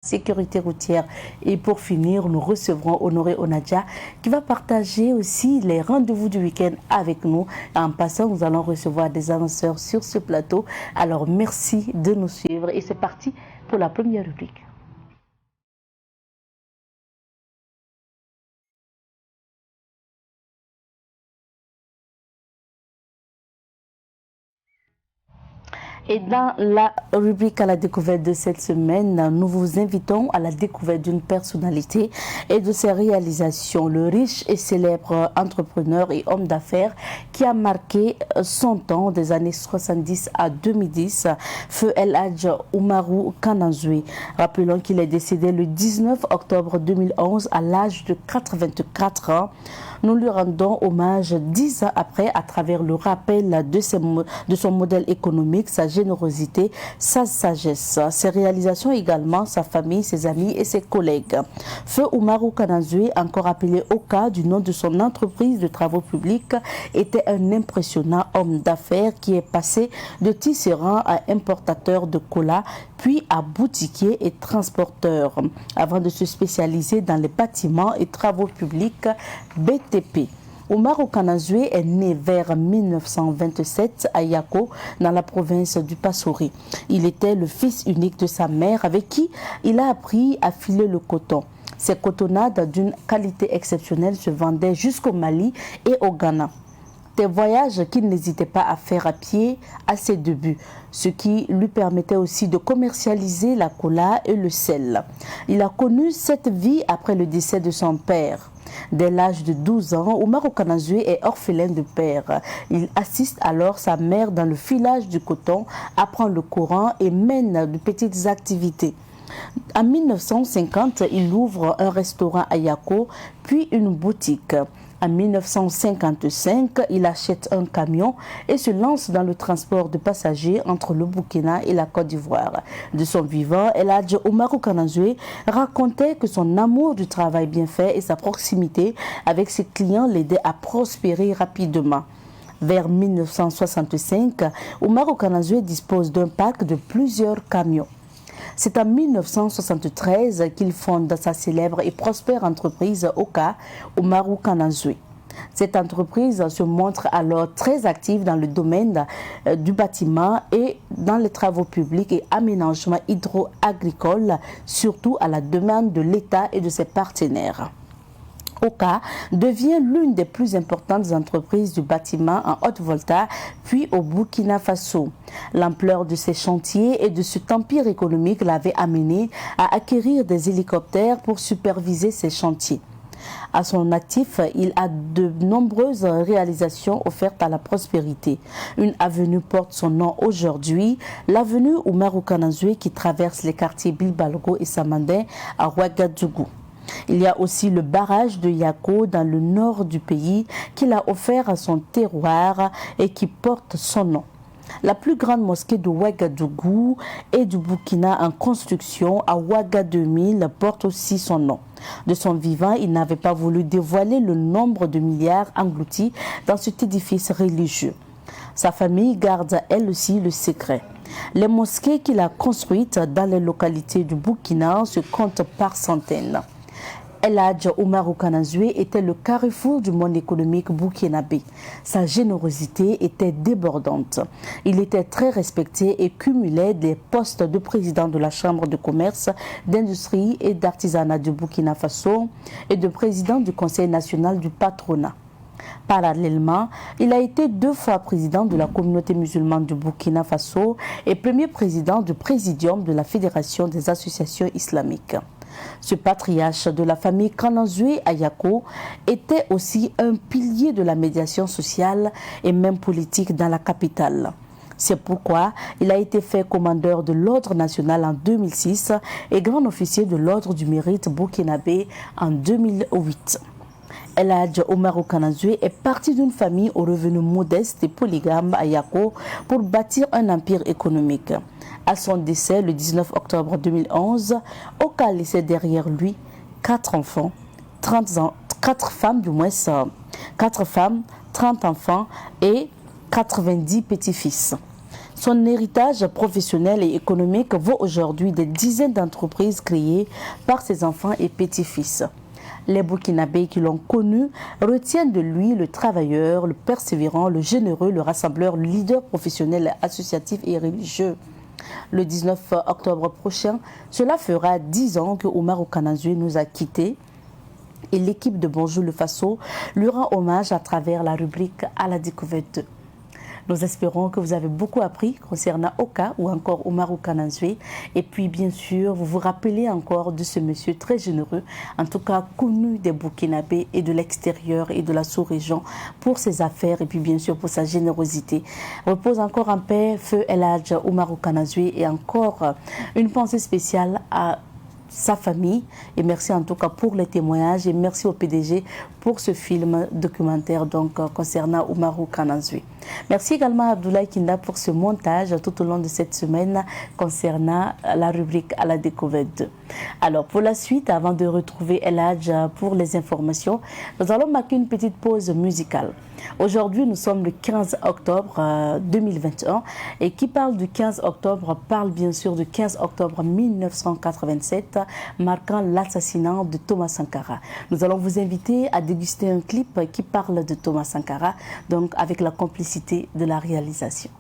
sécurité routière. Et pour finir, nous recevrons Honoré Onadja qui va partager aussi les rendez-vous du week-end avec nous. En passant, nous allons recevoir des annonceurs sur ce plateau. Alors merci de nous suivre et c'est parti pour la première rubrique. Et dans la rubrique à la découverte de cette semaine, nous vous invitons à la découverte d'une personnalité et de ses réalisations. Le riche et célèbre entrepreneur et homme d'affaires qui a marqué son temps des années 70 à 2010, feu El Hadj Oumarou Kananzoué. Rappelons qu'il est décédé le 19 octobre 2011 à l'âge de 84 ans. Nous lui rendons hommage 10 ans après à travers le rappel de son modèle économique, sa générosité, sa sagesse, ses réalisations également, sa famille, ses amis et ses collègues. Feu Oumarou Kananzoué, encore appelé Oka du nom de son entreprise de travaux publics, était un impressionnant homme d'affaires qui est passé de tisserand à importateur de cola, puis à boutiquier et transporteur, avant de se spécialiser dans les bâtiments et travaux publics BTP. Oumarou Kananzoué est né vers 1927 à Yako, dans la province du Passouri. Il était le fils unique de sa mère avec qui il a appris à filer le coton. Ces cotonnades d'une qualité exceptionnelle se vendaient jusqu'au Mali et au Ghana. Des voyages qu'il n'hésitait pas à faire à pied à ses débuts, ce qui lui permettait aussi de commercialiser la cola et le sel. Il a connu cette vie après le décès de son père. Dès l'âge de 12 ans, Oumarou Kananzoué est orphelin de père. Il assiste alors sa mère dans le filage du coton, apprend le Coran et mène de petites activités. En 1950, il ouvre un restaurant à Yako, puis une boutique. En 1955, il achète un camion et se lance dans le transport de passagers entre le Burkina et la Côte d'Ivoire. De son vivant, El Hadj Oumarou Kananzoué racontait que son amour du travail bien fait et sa proximité avec ses clients l'aidaient à prospérer rapidement. Vers 1965, Oumarou Kananzoué dispose d'un parc de plusieurs camions. C'est en 1973 qu'il fonde sa célèbre et prospère entreprise Oka, Oumarou Kananzoué. Cette entreprise se montre alors très active dans le domaine du bâtiment et dans les travaux publics et aménagements hydro-agricoles, surtout à la demande de l'État et de ses partenaires. Oka devient l'une des plus importantes entreprises du bâtiment en Haute-Volta, puis au Burkina Faso. L'ampleur de ces chantiers et de cet empire économique l'avait amené à acquérir des hélicoptères pour superviser ces chantiers. À son actif, il a de nombreuses réalisations offertes à la prospérité. Une avenue porte son nom aujourd'hui, l'avenue Oumarou Kananzoué qui traverse les quartiers Bilbalgo et Samandin à Ouagadougou. Il y a aussi le barrage de Yako dans le nord du pays qu'il a offert à son terroir et qui porte son nom. La plus grande mosquée de Ouagadougou et du Burkina en construction à Ouaga 2000 porte aussi son nom. De son vivant, il n'avait pas voulu dévoiler le nombre de milliards engloutis dans cet édifice religieux. Sa famille garde elle aussi le secret. Les mosquées qu'il a construites dans les localités du Burkina se comptent par centaines. El Hadj Oumarou Kananzoué était le carrefour du monde économique burkinabé. Sa générosité était débordante. Il était très respecté et cumulait des postes de président de la Chambre de commerce, d'industrie et d'artisanat du Burkina Faso et de président du Conseil national du patronat. Parallèlement, il a été 2 fois président de la communauté musulmane du Burkina Faso et premier président du présidium de la Fédération des associations islamiques. Ce patriarche de la famille Kananzoué à Yako était aussi un pilier de la médiation sociale et même politique dans la capitale. C'est pourquoi il a été fait commandeur de l'Ordre national en 2006 et grand officier de l'Ordre du mérite burkinabé en 2008. El Hadj Oumarou Kananzoué est parti d'une famille aux revenus modestes et polygames à Yako pour bâtir un empire économique. À son décès le 19 octobre 2011, Oka laissait derrière lui 4 enfants, 4 femmes, 30 enfants et 90 petits-fils. Son héritage professionnel et économique vaut aujourd'hui des dizaines d'entreprises créées par ses enfants et petits-fils. Les Burkinabés qui l'ont connu retiennent de lui le travailleur, le persévérant, le généreux, le rassembleur, le leader professionnel, associatif et religieux. Le 19 octobre prochain, cela fera 10 ans que Oumarou Kanazoué nous a quittés et l'équipe de Bonjour le Faso lui rend hommage à travers la rubrique À la découverte. Nous espérons que vous avez beaucoup appris concernant Oka ou encore Oumarou Kanazoué. Et puis, bien sûr, vous vous rappelez encore de ce monsieur très généreux, en tout cas connu des Burkinabés et de l'extérieur et de la sous-région pour ses affaires et puis, bien sûr, pour sa générosité. Repose encore en paix, feu El Hadj Oumarou Kanazoué et encore une pensée spéciale à sa famille et merci en tout cas pour les témoignages et merci au PDG pour ce film documentaire donc concernant Oumarou Kanazoué. Merci également à Abdoulaye Kinda pour ce montage tout au long de cette semaine concernant la rubrique À la découverte. Alors pour la suite, avant de retrouver El Hadj pour les informations, nous allons marquer une petite pause musicale. Aujourd'hui, nous sommes le 15 octobre 2021 et qui parle du 15 octobre parle bien sûr du 15 octobre 1987 marquant l'assassinat de Thomas Sankara. Nous allons vous inviter à déguster un clip qui parle de Thomas Sankara, donc avec la complicité de la réalisation.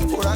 Pura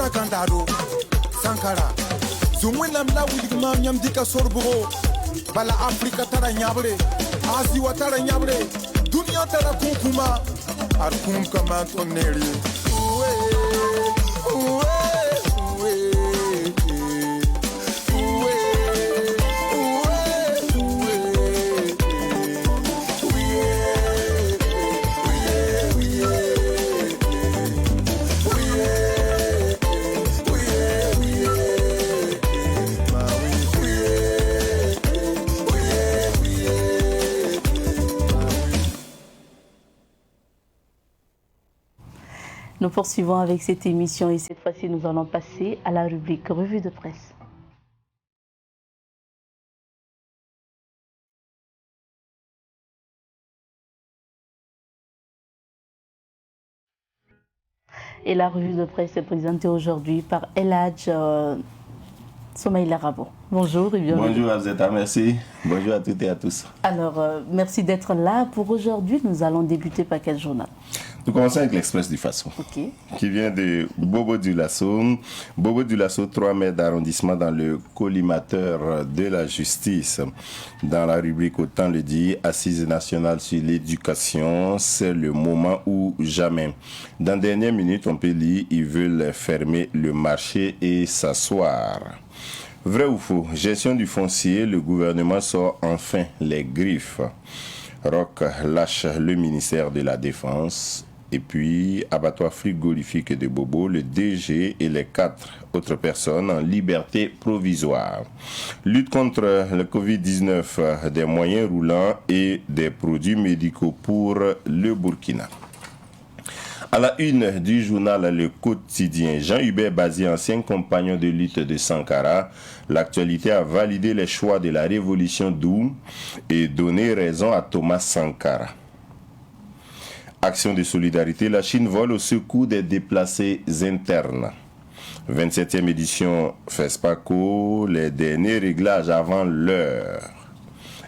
kandado Sankara Zumwina mla wiligma nyamdika sorbugo Bala Afrika tara nyabre Azi wa tara nyabre Dunia tara kunkuma Arkum kama toneri Uwe Uwe Uwe Nous poursuivons avec cette émission et cette fois-ci, nous allons passer à la rubrique Revue de presse. Et la revue de presse est présentée aujourd'hui par El Hadj Soumaïla Rabo. Bonjour et bienvenue. Bonjour Azeta, merci. Bonjour à toutes et à tous. Alors, merci d'être là. Pour aujourd'hui, nous allons débuter par quel journal? Nous commençons avec l'Express du Faso, qui vient de Bobo Dioulasso. Bobo Dioulasso, 3 maires d'arrondissement dans le collimateur de la justice. Dans la rubrique Autant le dit, Assise nationale sur l'éducation, c'est le moment ou jamais. Dans les dernières minutes, on peut lire, ils veulent fermer le marché et s'asseoir. Vrai ou faux, gestion du foncier, le gouvernement sort enfin les griffes. Roch lâche le ministère de la Défense. Et puis, abattoir frigorifique de Bobo, le DG et les 4 autres personnes en liberté provisoire. Lutte contre le Covid-19, des moyens roulants et des produits médicaux pour le Burkina. À la une du journal Le Quotidien, Jean-Hubert Bazi, ancien compagnon de lutte de Sankara, l'actualité a validé les choix de la révolution d'Où et donné raison à Thomas Sankara. Action de solidarité, la Chine vole au secours des déplacés internes. 27e édition FESPACO, les derniers réglages avant l'heure.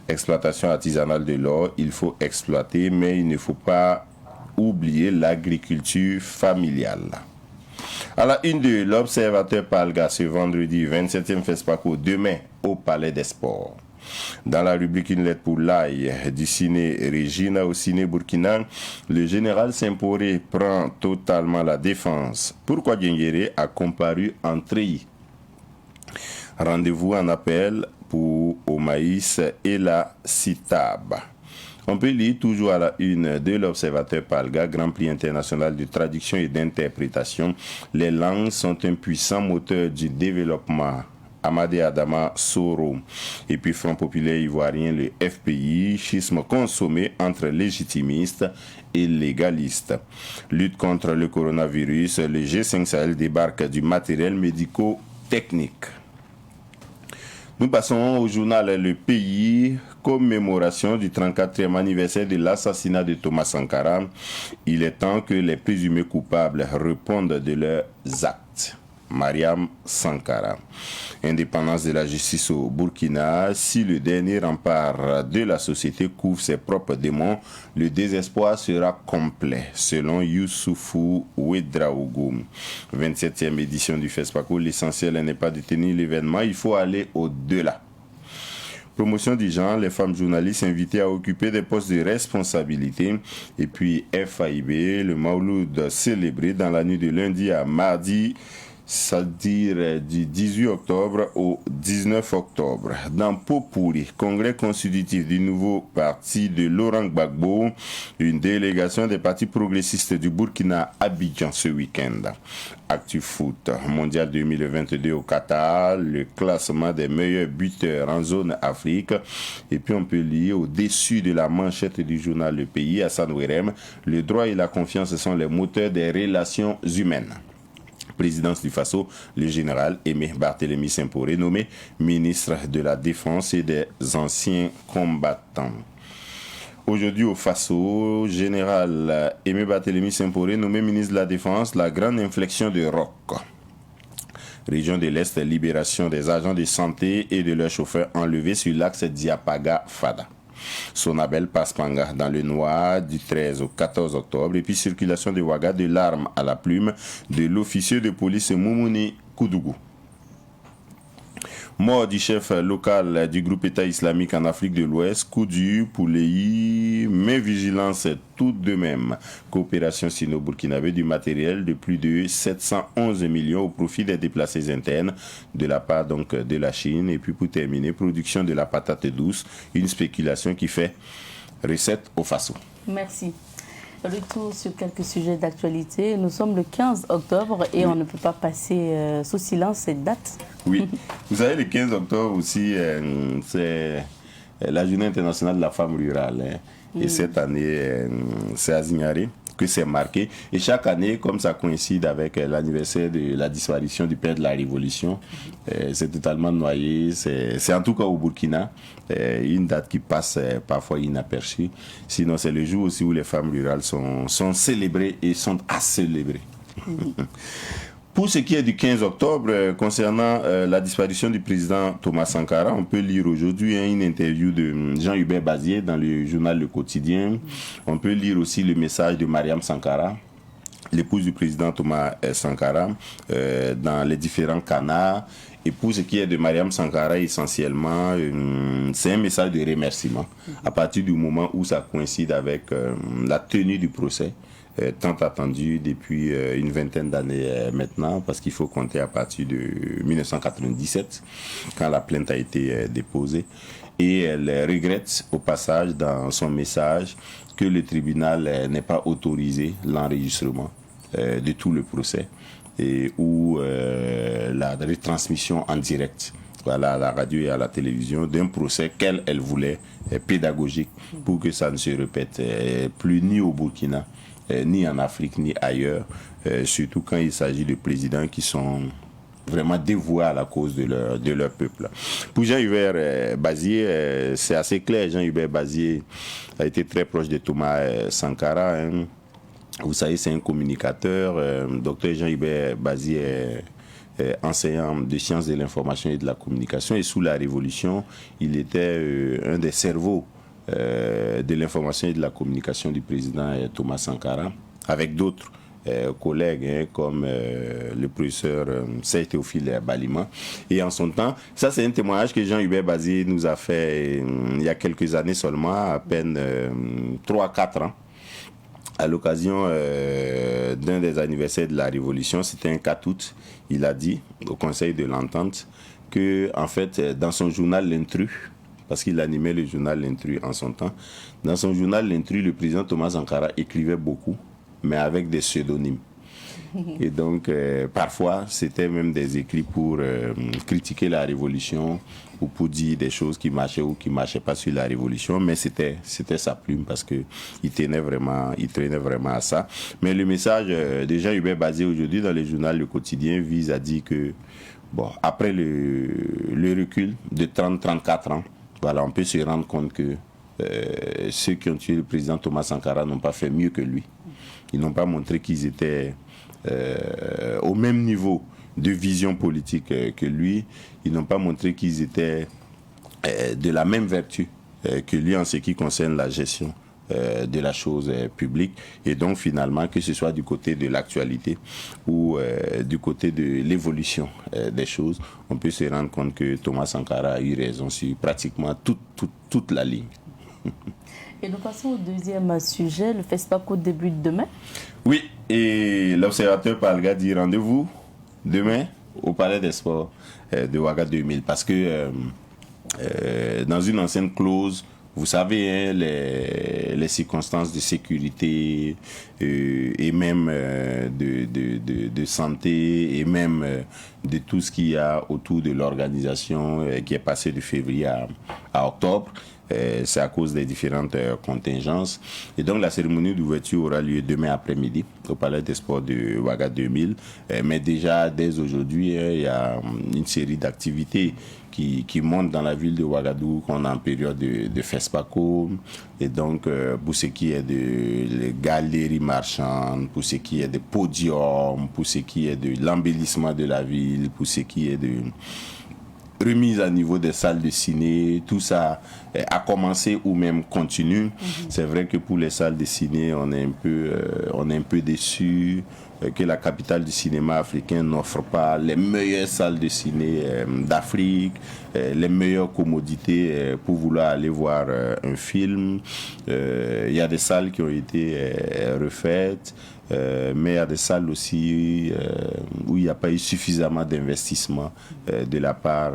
Exploitation artisanale de l'or, il faut exploiter, mais il ne faut pas oublier l'agriculture familiale. À la une de l'Observateur Palga, ce vendredi 27e FESPACO, demain au Palais des Sports. Dans la rubrique Une lettre pour l'ail du ciné Regina au ciné Burkina, le général Semporé prend totalement la défense. Pourquoi Diengéré a comparu en treillis. Rendez-vous en appel pour au maïs et la CITAB. On peut lire toujours à la une de l'Observateur Palga, Grand Prix international de traduction et d'interprétation. Les langues sont un puissant moteur du développement. Amadé Adama Soro. Et puis Front Populaire Ivoirien, le FPI, schisme consommé entre légitimistes et légalistes. Lutte contre le coronavirus, le G5 Sahel débarque du matériel médico-technique. Nous passons au journal Le Pays, commémoration du 34e anniversaire de l'assassinat de Thomas Sankara. Il est temps que les présumés coupables répondent de leurs actes. Mariam Sankara. Indépendance de la justice au Burkina. Si le dernier rempart de la société couvre ses propres démons, le désespoir sera complet, selon Youssoufou Ouedraogo. 27e édition du FESPACO. L'essentiel n'est pas de tenir l'événement, il faut aller au-delà. Promotion du genre, les femmes journalistes invitées à occuper des postes de responsabilité. Et puis FAIB, le Mauloud célébré dans la nuit de lundi à mardi, c'est-à-dire du 18 octobre au 19 octobre. Dans Popouri, congrès constitutif du nouveau parti de Laurent Gbagbo, une délégation des partis progressistes du Burkina Abidjan ce week-end. Actu Foot, mondial 2022 au Qatar, le classement des meilleurs buteurs en zone Afrique. Et puis on peut lire au-dessus de la manchette du journal Le Pays, Hassan Ouerem, le droit et la confiance sont les moteurs des relations humaines. Présidence du Faso, le général Aimé Barthélemy Semporé, nommé ministre de la Défense et des anciens combattants. Aujourd'hui au Faso, général Aimé Barthélemy Semporé, nommé ministre de la Défense, la grande inflexion de Roch. Région de l'Est, libération des agents de santé et de leurs chauffeurs enlevés sur l'axe Diapaga-Fada. Sonabel Paspanga dans le Noir du 13 au 14 octobre. Et puis circulation de Ouaga de l'arme à la plume de l'officier de police Moumouni Koudougou. Mort du chef local du groupe État islamique en Afrique de l'Ouest, coup dur pour les mais vigilance tout de même. Coopération sino-burkinabé du matériel de plus de 711 millions au profit des déplacés internes de la part donc de la Chine. Et puis pour terminer, production de la patate douce, une spéculation qui fait recette au Faso. Merci. Retour sur quelques sujets d'actualité. Nous sommes le 15 octobre et on ne peut pas passer sous silence cette date. Oui, vous savez, le 15 octobre aussi, c'est la journée internationale de la femme rurale. Et cette année, c'est à Zignaré que c'est marqué. Et chaque année, comme ça coïncide avec l'anniversaire de la disparition du père de la Révolution, c'est totalement noyé. C'est en tout cas au Burkina une date qui passe parfois inaperçue. Sinon, c'est le jour aussi où les femmes rurales sont célébrées et sont à célébrer. Pour ce qui est du 15 octobre, concernant la disparition du président Thomas Sankara, on peut lire aujourd'hui une interview de Jean-Hubert Bazier dans le journal Le Quotidien. On peut lire aussi le message de Mariam Sankara, l'épouse du président Thomas Sankara, dans les différents canards. Et pour ce qui est de Mariam Sankara, essentiellement, c'est un message de remerciement. À partir du moment où ça coïncide avec la tenue du procès, tant attendu depuis une vingtaine d'années maintenant, parce qu'il faut compter à partir de 1997, quand la plainte a été déposée. Et elle regrette au passage dans son message que le tribunal n'ait pas autorisé l'enregistrement de tout le procès et ou la retransmission en direct à la radio et à la télévision d'un procès qu'elle voulait pédagogique pour que ça ne se répète plus ni au Burkina, ni en Afrique, ni ailleurs, surtout quand il s'agit de présidents qui sont vraiment dévoués à la cause de leur peuple. Pour Jean-Hubert Bazier, c'est assez clair. Jean-Hubert Bazier a été très proche de Thomas Sankara. Vous savez, c'est un communicateur. Docteur Jean-Hubert Bazier est enseignant de sciences de l'information et de la communication. Et sous la Révolution, il était un des cerveaux de l'information et de la communication du président Thomas Sankara, avec d'autres collègues comme le professeur Serge Théophile Balima. Et en son temps, ça c'est un témoignage que Jean-Hubert Bazier nous a fait il y a quelques années seulement, à peine 3-4 ans, à l'occasion d'un des anniversaires de la Révolution. C'était un 4 août. Il a dit au Conseil de l'Entente que, en fait, dans son journal L'Intrus, parce qu'il animait le journal L'Intrus en son temps. Dans son journal L'Intrus, le président Thomas Sankara écrivait beaucoup, mais avec des pseudonymes. Et donc, parfois, c'était même des écrits pour critiquer la Révolution ou pour dire des choses qui marchaient ou qui ne marchaient pas sur la Révolution, mais c'était sa plume parce qu'il tenait vraiment à ça. Mais le message de Jean-Hubert Bazier aujourd'hui dans le journal Le Quotidien vise à dire que, bon, après le recul de 30-34 ans, voilà, on peut se rendre compte que ceux qui ont tué le président Thomas Sankara n'ont pas fait mieux que lui. Ils n'ont pas montré qu'ils étaient au même niveau de vision politique que lui. Ils n'ont pas montré qu'ils étaient de la même vertu que lui en ce qui concerne la gestion de la chose publique. Et donc finalement, que ce soit du côté de l'actualité ou du côté de l'évolution des choses, on peut se rendre compte que Thomas Sankara a eu raison sur pratiquement toute la ligne. Et nous passons au deuxième sujet. Le FESPACO débute demain. Oui, et l'observateur Palga dit rendez-vous demain au Palais des Sports de Ouaga 2000, parce que dans une ancienne clause, vous savez, hein, les circonstances de sécurité et même de santé et même de tout ce qu'il y a autour de l'organisation qui est passé de février à octobre. C'est à cause des différentes contingences. Et donc la cérémonie d'ouverture aura lieu demain après-midi au Palais des Sports de Ouaga 2000. Mais déjà, dès aujourd'hui, il y a une série d'activités qui montent dans la ville de Ouagadougou, qu'on est en période de FESPACO. Et donc, pour ce qui est de galeries marchandes, pour ce qui est des podiums, pour ce qui est de l'embellissement de la ville, pour ce qui est remise à niveau des salles de ciné, tout ça a commencé ou même continue. C'est vrai que pour les salles de ciné, on est un peu déçus que la capitale du cinéma africain n'offre pas les meilleures salles de ciné d'Afrique, les meilleures commodités pour vouloir aller voir un film. Il y a des salles qui ont été refaites. Mais il y a des salles aussi où il n'y a pas eu suffisamment d'investissement de la part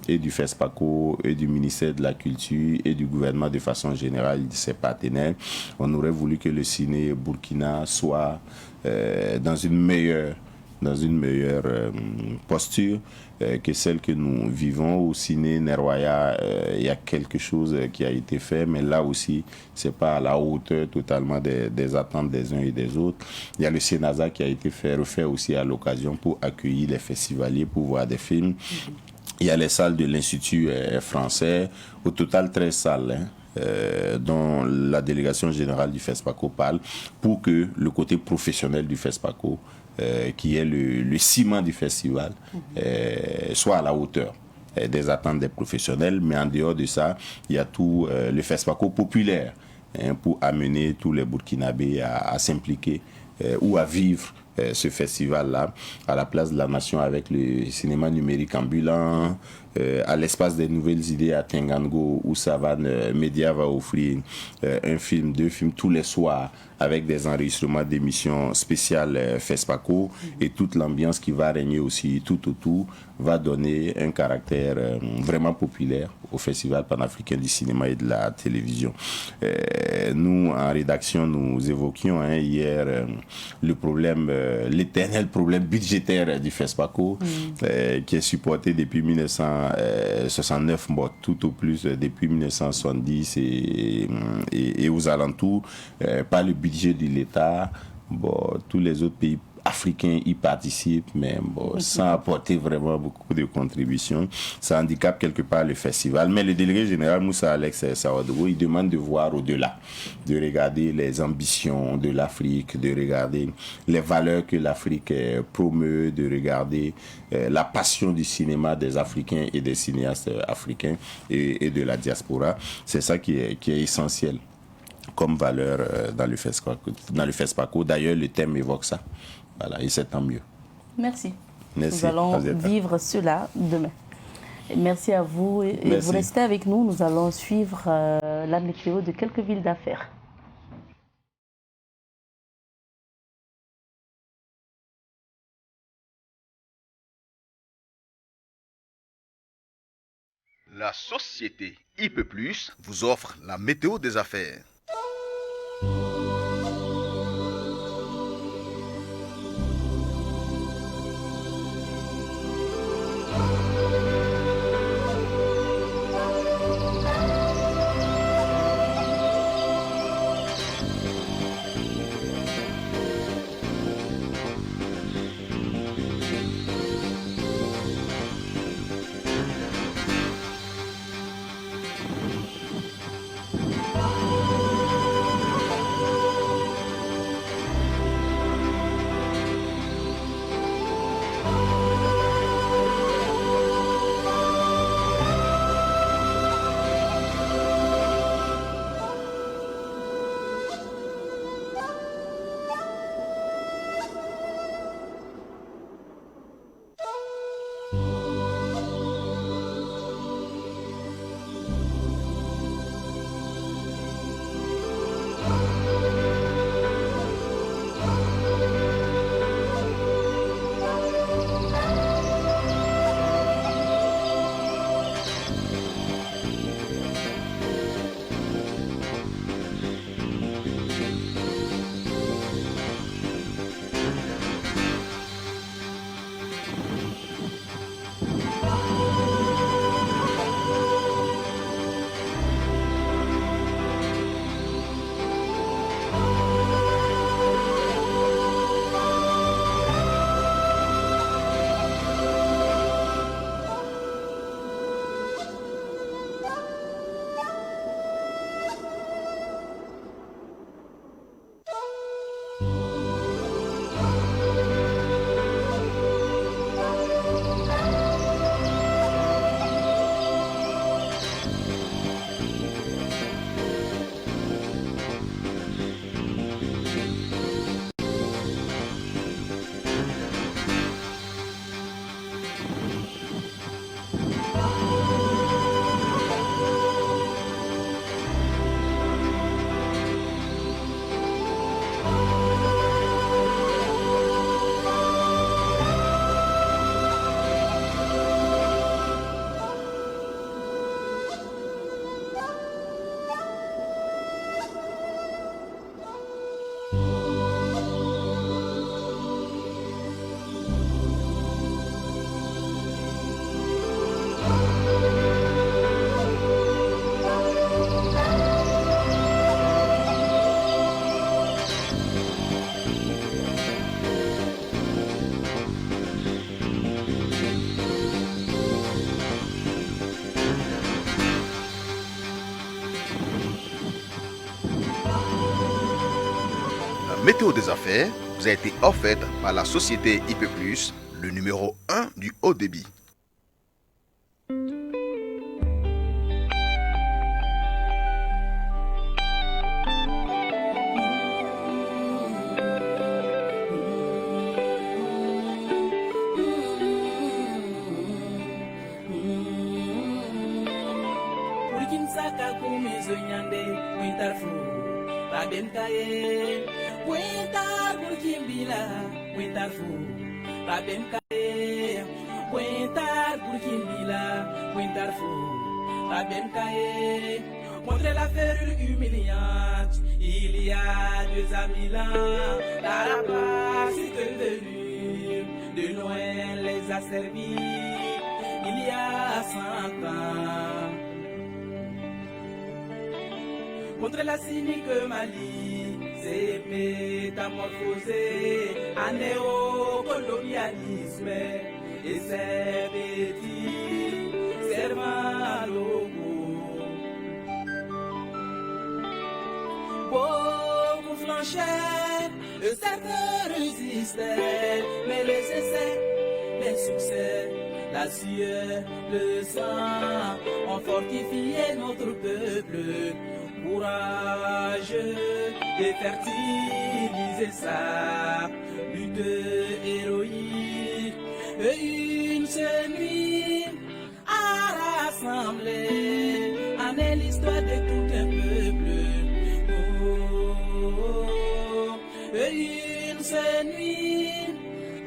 et du FESPACO et du ministère de la Culture et du gouvernement de façon générale, de ses partenaires. On aurait voulu que le ciné burkina soit dans une meilleure posture que celle que nous vivons au ciné Neroya. Il y a quelque chose qui a été fait, mais là aussi, c'est pas à la hauteur totalement des attentes des uns et des autres. Il y a le Sénasa qui a été refait aussi à l'occasion pour accueillir les festivaliers, pour voir des films. Il y a les salles de l'Institut français, au total 13 salles. Dont la délégation générale du FESPACO parle, pour que le côté professionnel du FESPACO, qui est le ciment du festival, soit à la hauteur des attentes des professionnels. Mais en dehors de ça, il y a tout le FESPACO populaire pour amener tous les Burkinabés à s'impliquer ou à vivre ce festival-là à la place de la nation, avec le cinéma numérique ambulant, à l'espace des nouvelles idées à Tengango, où Savane Média va offrir un film, 2 films tous les soirs, avec des enregistrements d'émissions spéciales FESPACO, et toute l'ambiance qui va régner aussi tout autour va donner un caractère vraiment populaire au Festival panafricain du cinéma et de la télévision. Nous, en rédaction, nous évoquions hier le problème, l'éternel problème budgétaire du FESPACO, qui est supporté depuis 1969, tout au plus depuis 1970 et aux alentours, par le budget de l'État. Tous les autres pays africains y participent, mais sans apporter vraiment beaucoup de contributions. Ça handicape quelque part le festival. Mais le délégué général Moussa Alex Sawadou, il demande de voir au-delà, de regarder les ambitions de l'Afrique, de regarder les valeurs que l'Afrique promeut, de regarder la passion du cinéma des Africains et des cinéastes africains et de la diaspora. C'est ça qui est essentiel comme valeur dans le FESPACO. D'ailleurs, le thème évoque ça. Voilà, et c'est tant mieux. Merci. Merci. Nous allons vivre cela demain. Merci à vous. Et Merci. vous restez avec nous. Nous allons suivre la météo de quelques villes d'affaires. La société IP+ vous offre la météo des affaires. météo des affaires vous a été offerte par la société IP+, le numéro 1 du haut débit. Contre la ferrure humiliante, il y a 2000 ans, la rapace est venue, de loin les a servis, il y a 100 ans. Contre la cynique Mali, c'est métamorphosé à néocolonialisme et ses bêtises servant logo. Beaucoup flanchaient, certains résistaient, mais les essais, les succès, la sueur, le sang ont fortifié notre peuple. Courageux et fertiliser sa lutte héroïque. Et une seule nuit à rassembler en est l'histoire de tout un peuple. Et une seule nuit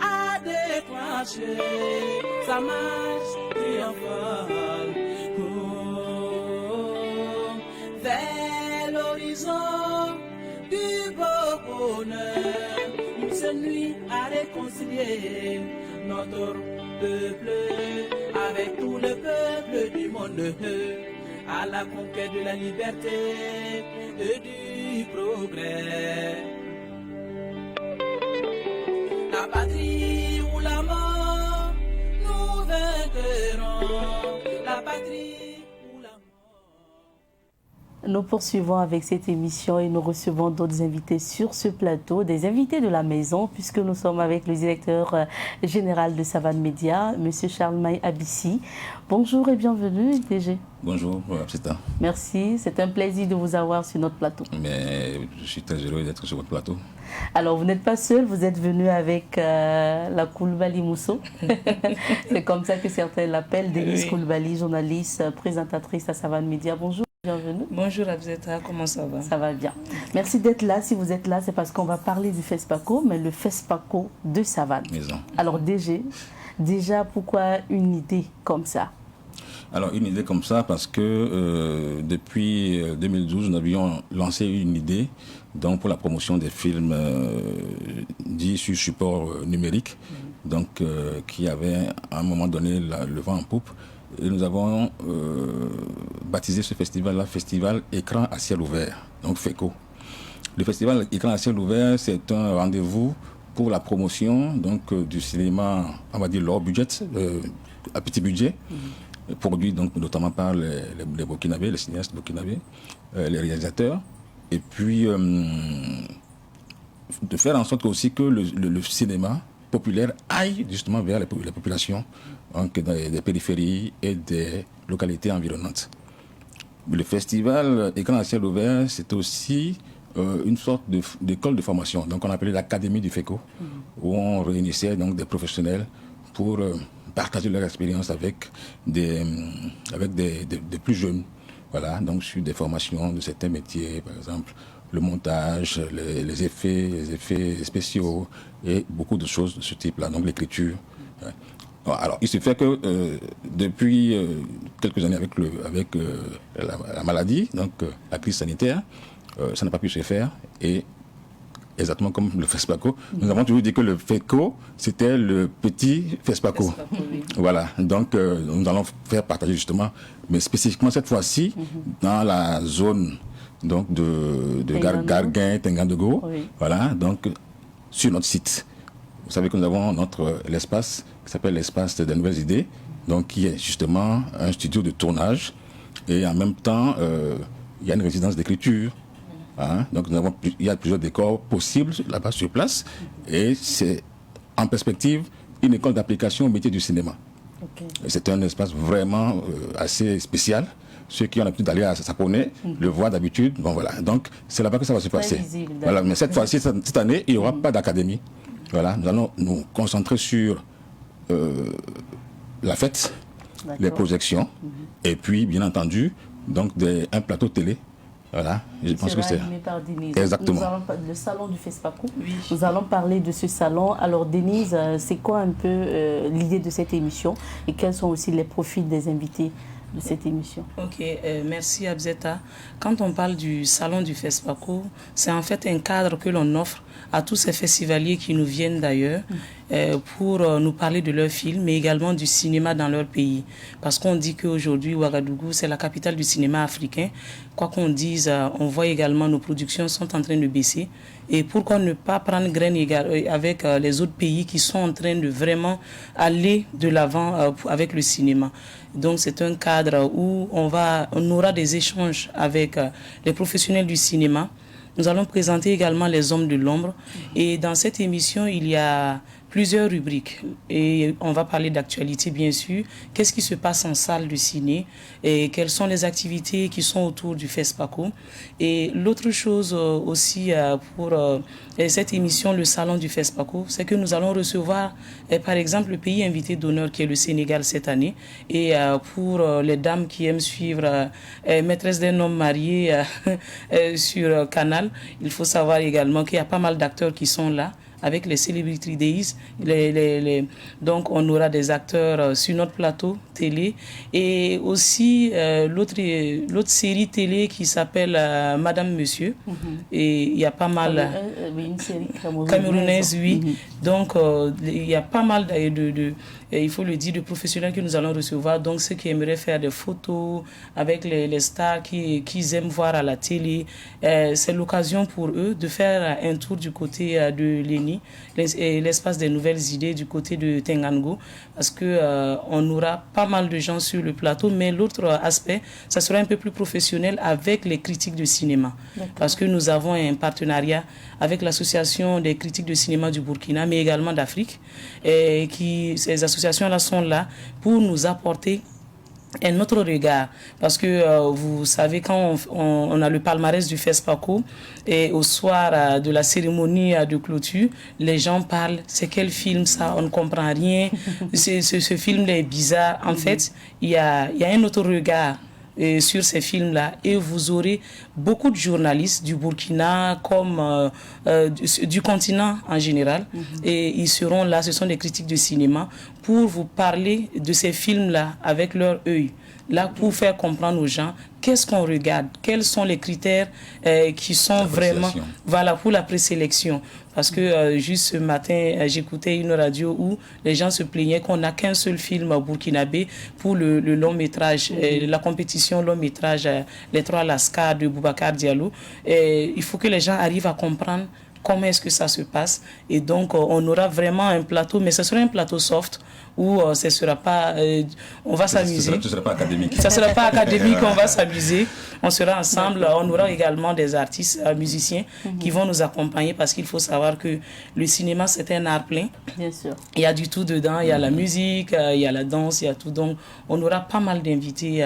à déclencher sa marche triomphale. Vers l'horizon du beau bonheur, une seule nuit à réconcilier notre peuple avec tout le peuple du monde, à la conquête de la liberté et du progrès. La patrie ou la mort, nous vaincrons. La patrie. Nous poursuivons avec cette émission et nous recevons d'autres invités sur ce plateau, des invités de la maison, puisque nous sommes avec le directeur général de Savane Média, M. Charles May Abissi. Bonjour et bienvenue, DG. Bonjour, Absita. Merci, c'est un plaisir de vous avoir sur notre plateau. Mais je suis très heureux d'être sur votre plateau. Alors, vous n'êtes pas seul, vous êtes venu avec la Koulibaly Mousso. C'est comme ça que certains l'appellent, Denise Koulibaly, journaliste, présentatrice à Savane Média. Bonjour. Bienvenue. Bonjour Abzeta, comment ça va? Ça va bien. Merci d'être là. Si vous êtes là, c'est parce qu'on va parler du FESPACO, mais le FESPACO de Savane. Maison. Alors déjà, pourquoi une idée comme ça? Alors une idée comme ça parce que depuis 2012, nous avions lancé une idée donc, pour la promotion des films dits sur support numérique, donc qui avait à un moment donné le vent en poupe. Et nous avons baptisé ce festival-là Festival Écran à ciel ouvert, donc FECO. Le festival Écran à ciel ouvert, c'est un rendez-vous pour la promotion donc, du cinéma, on va dire low budget, à petit budget, produit donc, notamment par les Burkinabés, les cinéastes burkinabés, les réalisateurs, et puis de faire en sorte aussi que le cinéma populaire aille justement vers les populations donc des périphéries et des localités environnantes. Le festival Écran à ciel ouvert, c'est aussi une sorte d'école de formation, donc on appelait l'Académie du FECO, où on réunissait donc des professionnels pour partager leur expérience avec des plus jeunes, voilà, donc sur des formations de certains métiers, par exemple le montage, les effets spéciaux et beaucoup de choses de ce type-là, donc l'écriture. Ouais. Alors, il se fait que depuis quelques années avec la maladie, donc la crise sanitaire, ça n'a pas pu se faire et exactement comme le FESPACO, nous avons toujours dit que le FECO, c'était le petit FESPACO. Oui. Voilà, donc nous allons faire partager justement, mais spécifiquement cette fois-ci, dans la zone donc de Garguin, Tengandogo, oui. Voilà, donc sur notre site. Vous savez que nous avons l'espace qui s'appelle l'espace des nouvelles idées, donc qui est justement un studio de tournage et en même temps il y a une résidence d'écriture. Hein. Donc il y a plusieurs décors possibles là-bas sur place. Et c'est en perspective une école d'application au métier du cinéma. Okay. C'est un espace vraiment assez spécial. Ceux qui ont l'habitude d'aller à Sapone le voient d'habitude. Bon, voilà. Donc c'est là-bas que ça va se passer. Visible, voilà. Mais cette fois-ci, cette année, il n'y aura pas d'académie. Voilà. Nous allons nous concentrer sur la fête, les projections, et puis bien entendu donc un plateau télé. Voilà, je pense que c'est par Denise. Exactement. Le salon du FESPACO. Oui. Nous allons parler de ce salon. Alors Denise, c'est quoi un peu l'idée de cette émission et quels sont aussi les profils des invités de cette émission? Ok, merci Abzeta. Quand on parle du salon du FESPACO, c'est en fait un cadre que l'on offre à tous ces festivaliers qui nous viennent d'ailleurs pour nous parler de leurs films, mais également du cinéma dans leur pays. Parce qu'on dit qu'aujourd'hui, Ouagadougou, c'est la capitale du cinéma africain. Quoi qu'on dise, on voit également nos productions sont en train de baisser. Et pourquoi ne pas prendre graine avec les autres pays qui sont en train de vraiment aller de l'avant avec le cinéma. Donc c'est un cadre où on aura des échanges avec les professionnels du cinéma. Nous allons présenter également les hommes de l'ombre. Et dans cette émission, il y a plusieurs rubriques. Et on va parler d'actualité, bien sûr. Qu'est-ce qui se passe en salle de ciné et quelles sont les activités qui sont autour du FESPACO. Et l'autre chose aussi pour cette émission, le salon du FESPACO, c'est que nous allons recevoir, par exemple, le pays invité d'honneur qui est le Sénégal cette année. Et pour les dames qui aiment suivre Maîtresse d'un homme marié sur Canal, il faut savoir également qu'il y a pas mal d'acteurs qui sont là. Avec les Celebrity Days, donc on aura des acteurs sur notre plateau télé et aussi l'autre série télé qui s'appelle Madame Monsieur. Et il y a pas mal une série camerounaise, oui. Donc il y a pas mal il faut le dire, de professionnels que nous allons recevoir. Donc ceux qui aimeraient faire des photos avec les stars qu'ils aiment voir à la télé, c'est l'occasion pour eux de faire un tour du côté de l'ENI, l'espace des nouvelles idées du côté de Tengango, parce que on aura pas mal de gens sur le plateau, mais l'autre aspect, ça sera un peu plus professionnel avec les critiques de cinéma, parce que nous avons un partenariat avec l'association des critiques de cinéma du Burkina, mais également d'Afrique, et ces associations-là sont là pour nous apporter un autre regard, parce que vous savez, quand on a le palmarès du FESPACO et au soir de la cérémonie de clôture, les gens parlent, c'est quel film ça, on ne comprend rien, ce film est bizarre. En fait, il y a un autre regard sur ces films-là, et vous aurez beaucoup de journalistes du Burkina comme du continent en général, et ils seront là, ce sont des critiques de cinéma, pour vous parler de ces films-là avec leur œil, là pour faire comprendre aux gens qu'est-ce qu'on regarde, quels sont les critères qui sont vraiment pour la présélection. Parce que juste ce matin, j'écoutais une radio où les gens se plaignaient qu'on n'a qu'un seul film burkinabé pour le long métrage, la compétition long métrage, les 3 Lascar de Boubacar Diallo. Et il faut que les gens arrivent à comprendre comment est-ce que ça se passe. Et donc, on aura vraiment un plateau, mais ce sera un plateau soft où ce ne sera pas... on va s'amuser. Ce ne sera pas académique. Ça ne sera pas académique, on va s'amuser. On sera ensemble. On aura également des artistes, musiciens qui vont nous accompagner, parce qu'il faut savoir que le cinéma, c'est un art plein. Bien sûr. Il y a du tout dedans. Il y a la musique, il y a la danse, il y a tout. Donc, on aura pas mal d'invités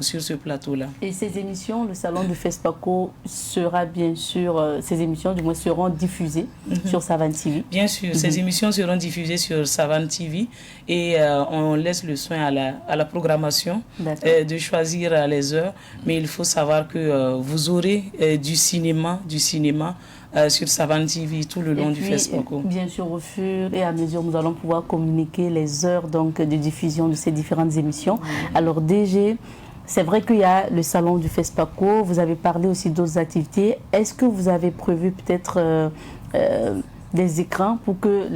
sur ce plateau-là. Et ces émissions, le salon du FESPACO sera bien sûr... ces émissions, du moins, seront diffusées sur Savane TV. Bien sûr, ces émissions seront diffusées sur Savane TV. Et on laisse le soin à la programmation de choisir les heures. Mais il faut savoir que vous aurez du cinéma sur Savane TV tout le long du FESPACO. Bien sûr, au fur et à mesure, nous allons pouvoir communiquer les heures donc, de diffusion de ces différentes émissions. Alors DG, c'est vrai qu'il y a le salon du FESPACO, vous avez parlé aussi d'autres activités. Est-ce que vous avez prévu peut-être des écrans pour que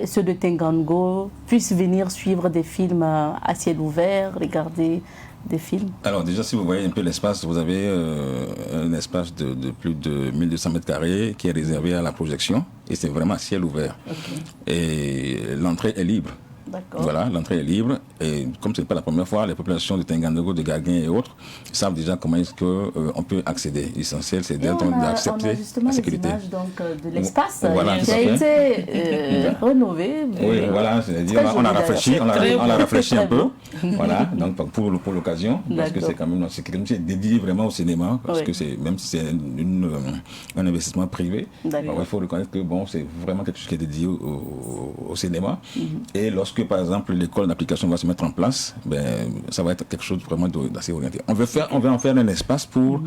ceux de Tengango puissent venir suivre des films à ciel ouvert, regarder des films? Alors déjà, si vous voyez un peu l'espace, vous avez un espace de plus de 1200 mètres carrés qui est réservé à la projection, et c'est vraiment à ciel ouvert. Et l'entrée est libre. D'accord. Voilà, l'entrée est libre. Et comme ce n'est pas la première fois, les populations de Tingandogo, de Gaguin et autres savent déjà comment est-ce qu'on peut accéder. L'essentiel, c'est d'accepter la sécurité. On a justement les images donc, de l'espace voilà, qui a été rénové. Oui, voilà, c'est-à-dire on a réfléchi un peu. Voilà, donc pour l'occasion, parce que c'est quand même dédié vraiment au cinéma, parce que même si c'est un investissement privé, il faut reconnaître que bon, c'est vraiment quelque chose qui est dédié au cinéma. Et lorsque, par exemple, l'école d'application va se mettre en place, ça va être quelque chose vraiment d'assez orienté. On va en faire un espace pour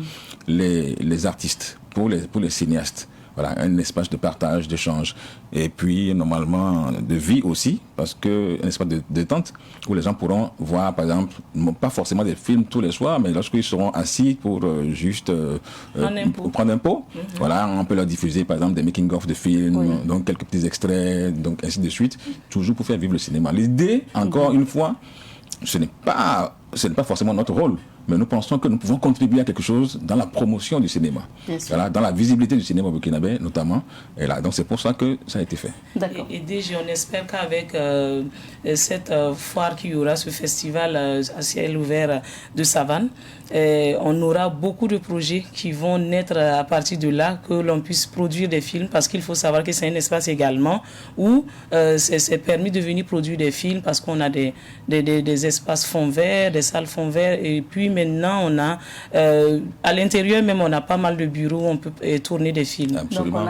les artistes, pour les cinéastes. Voilà, un espace de partage, d'échange, et puis normalement de vie aussi, parce que un espace de détente où les gens pourront voir, par exemple, pas forcément des films tous les soirs, mais lorsqu'ils seront assis pour juste prendre un pot, voilà, on peut leur diffuser par exemple des making-of de films, donc quelques petits extraits, donc ainsi de suite, toujours pour faire vivre le cinéma. L'idée, encore une fois, ce n'est pas forcément notre rôle. Mais nous pensons que nous pouvons contribuer à quelque chose dans la promotion du cinéma, voilà, dans la visibilité du cinéma burkinabé notamment. Et là, donc c'est pour ça que ça a été fait. Et déjà, on espère qu'avec cette foire qu'il y aura, ce festival à ciel ouvert de Savane, on aura beaucoup de projets qui vont naître à partir de là, que l'on puisse produire des films, parce qu'il faut savoir que c'est un espace également où c'est permis de venir produire des films, parce qu'on a des espaces fonds verts, des salles fonds verts, et puis maintenant on a à l'intérieur même on a pas mal de bureaux où on peut tourner des films. Absolument.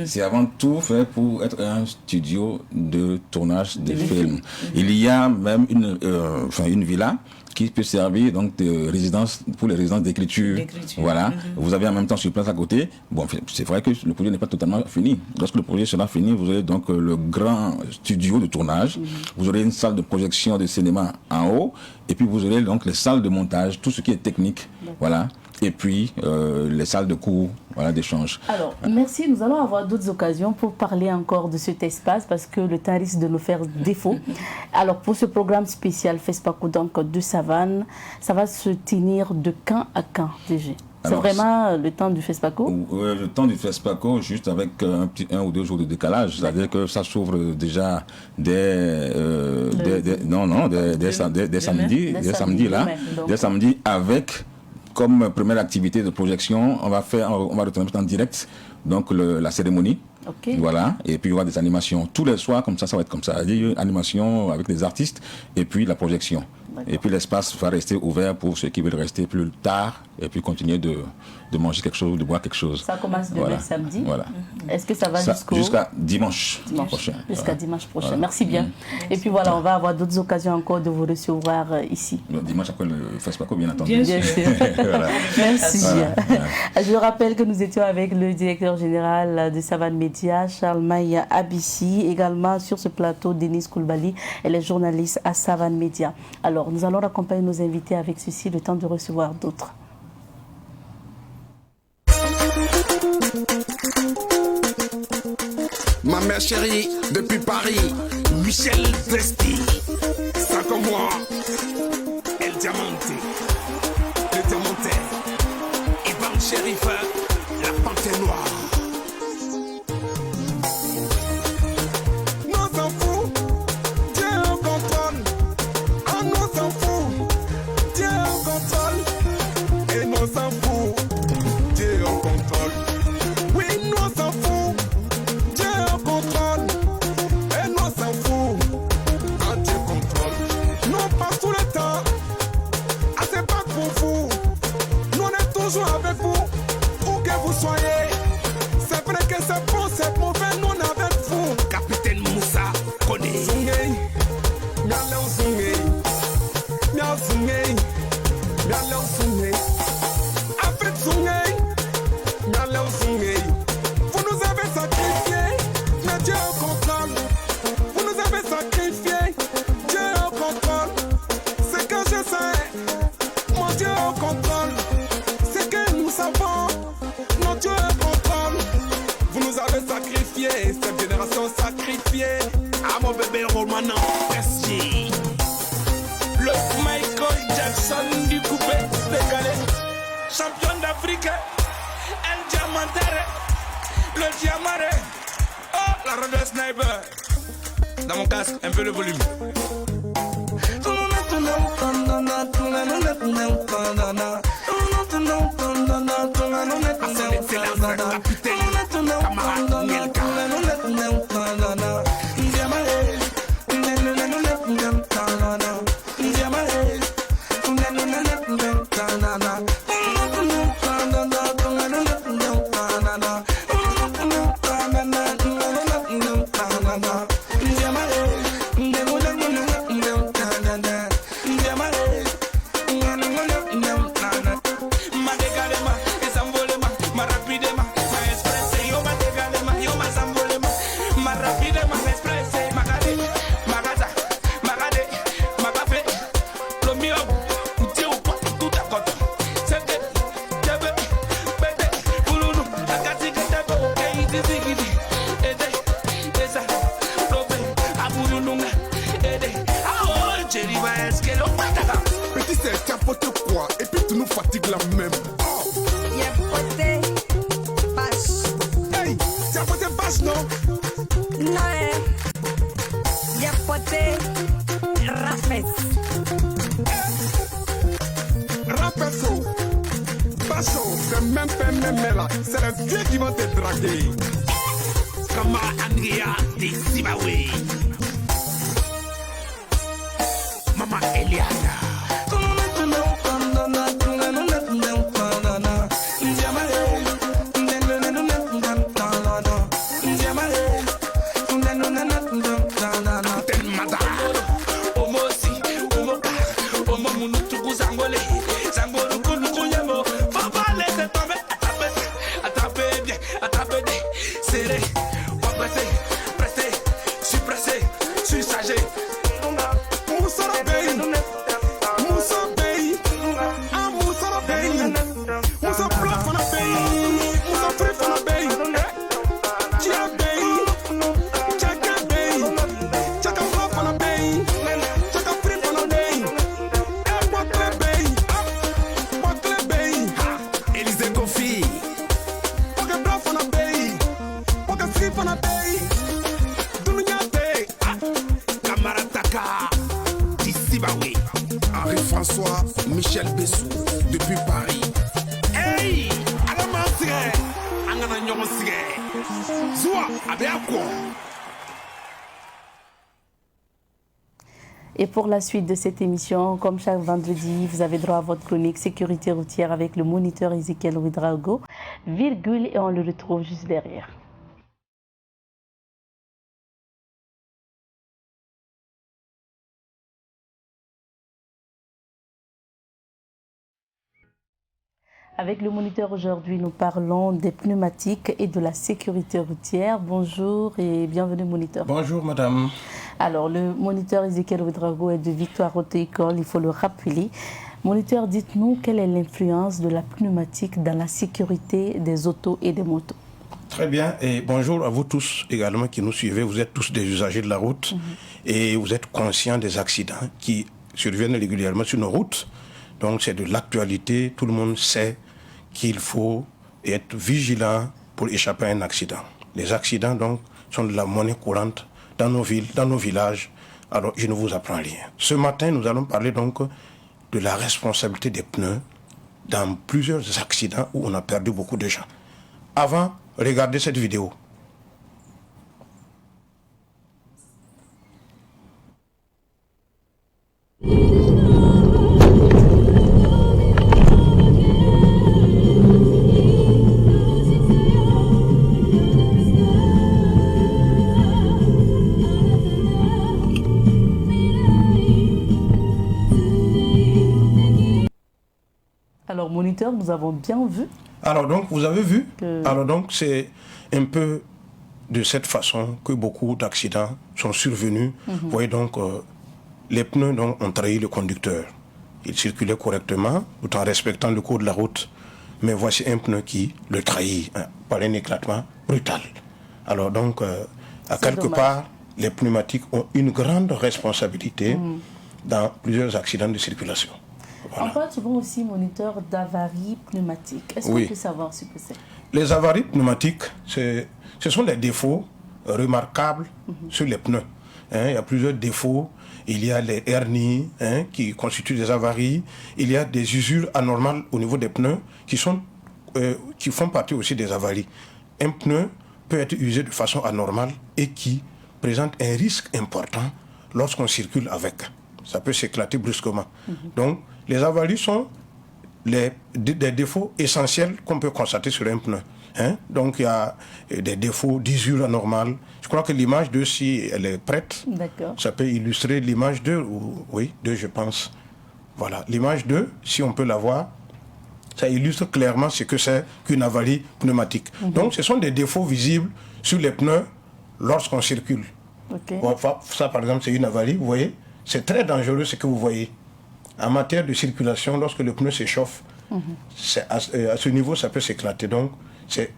C'est avant tout fait pour être un studio de tournage de films. Il y a même une villa qui peut servir donc de résidence pour les résidences d'écriture. Voilà. Vous avez en même temps sur place à côté. Bon, c'est vrai que le projet n'est pas totalement fini. Lorsque le projet sera fini, vous aurez donc le grand studio de tournage. Vous aurez une salle de projection de cinéma en haut. Et puis vous aurez donc les salles de montage, tout ce qui est technique. Voilà. Et puis les salles de cours, voilà, d'échange. Alors, merci. Nous allons avoir d'autres occasions pour parler encore de cet espace parce que le temps risque de nous faire défaut. Alors, pour ce programme spécial FESPACO donc, de Savane, ça va se tenir de quand à quand, DG? C'est vraiment le temps du FESPACO? Le temps du FESPACO, juste avec un ou deux jours de décalage. C'est-à-dire que ça s'ouvre déjà dès samedi avec comme première activité de projection, on va retransmettre en direct donc la cérémonie. Voilà, et puis il y aura des animations tous les soirs, comme ça va être comme ça. Il y a une animation avec des artistes et puis la projection. Et puis l'espace va rester ouvert pour ceux qui veulent rester plus tard et puis continuer de manger quelque chose, de boire quelque chose. Ça commence demain samedi. Voilà. Est-ce que ça va jusqu'à dimanche prochain? Jusqu'à dimanche prochain. Voilà. Merci bien. Et puis voilà, on va avoir d'autres occasions encore de vous recevoir ici. Dimanche après le FESPACO, bien entendu. Bien sûr. Voilà. Merci. Voilà. Je rappelle que nous étions avec le directeur général de Savane Média, Charles Maïa Abissi, également sur ce plateau, Denis Koulibaly, et les journalistes à Savane Média. Alors, nous allons accompagner nos invités avec ceci, le temps de recevoir d'autres. Ma mère chérie, depuis Paris, Michel Vesti. Ça comme moi, El Diamante, le Diamantais, Ivan Shérif, la panthère noire. Champion d'Afrique, El Diamantere, le Diamare, oh la ronde sniper. dans mon casque, un peu le volume. Son Excellence, capitaine, camarade Mielka. Petit c'est tu as porté quoi et puis tu nous fatigues la même. Y'a porté bâche. Hey, tu as porté bâche non? Non, y'a porté rafes. Rapesso, basso, c'est même pas même là. C'est le vieux qui va te draguer. Kama Andrea de Zimbabwe. Mama Eliana. Henri-François Michel Bessou depuis Paris. Hey, Et pour la suite de cette émission, comme chaque vendredi, vous avez droit à votre chronique sécurité routière avec le moniteur Ezekiel Ouedraogo, virgule, et on le retrouve juste derrière. Avec le moniteur aujourd'hui, nous parlons des pneumatiques et de la sécurité routière. Bonjour et bienvenue moniteur. Bonjour madame. Alors le moniteur Ezekiel Ouedraogo est de Victoire Auto-École, il faut le rappeler. Moniteur, dites-nous quelle est l'influence de la pneumatique dans la sécurité des autos et des motos. Très bien, et bonjour à vous tous également qui nous suivez. Vous êtes tous des usagers de la route et vous êtes conscients des accidents qui surviennent régulièrement sur nos routes. Donc c'est de l'actualité, tout le monde sait qu'il faut être vigilant pour échapper à un accident. Les accidents donc sont de la monnaie courante dans nos villes, dans nos villages. Alors je ne vous apprends rien. Ce matin, nous allons parler donc de la responsabilité des pneus dans plusieurs accidents où on a perdu beaucoup de gens. Avant, regardez cette vidéo. Alors moniteur, nous avons bien vu. Alors donc, vous avez vu. Alors donc, c'est un peu de cette façon que beaucoup d'accidents sont survenus. Vous voyez donc, les pneus donc, ont trahi le conducteur. Il circulait correctement, tout en respectant le cours de la route. Mais voici un pneu qui le trahit par un éclatement brutal. Alors donc, à quelque part, les pneumatiques ont une grande responsabilité dans plusieurs accidents de circulation. Voilà. On parle souvent aussi, moniteur, d'avaries pneumatiques. Est-ce qu'on peut savoir ce que c'est? Les avaries pneumatiques, ce sont des défauts remarquables sur les pneus. il y a plusieurs défauts. Il y a les hernies qui constituent des avaries. Il y a des usures anormales au niveau des pneus qui font partie aussi des avaries. Un pneu peut être usé de façon anormale et qui présente un risque important lorsqu'on circule avec. Ça peut s'éclater brusquement. Donc, les avaries sont des défauts essentiels qu'on peut constater sur un pneu. Donc, il y a des défauts d'usure anormale. Je crois que l'image 2, si elle est prête, ça peut illustrer l'image 2. Oui, 2, je pense. Voilà, l'image 2, si on peut la voir, ça illustre clairement ce que c'est qu'une avarie pneumatique. Donc, ce sont des défauts visibles sur les pneus lorsqu'on circule. Ça, par exemple, c'est une avarie, vous voyez. C'est très dangereux ce que vous voyez. En matière de circulation, lorsque le pneu s'échauffe, à ce niveau, ça peut s'éclater. Donc,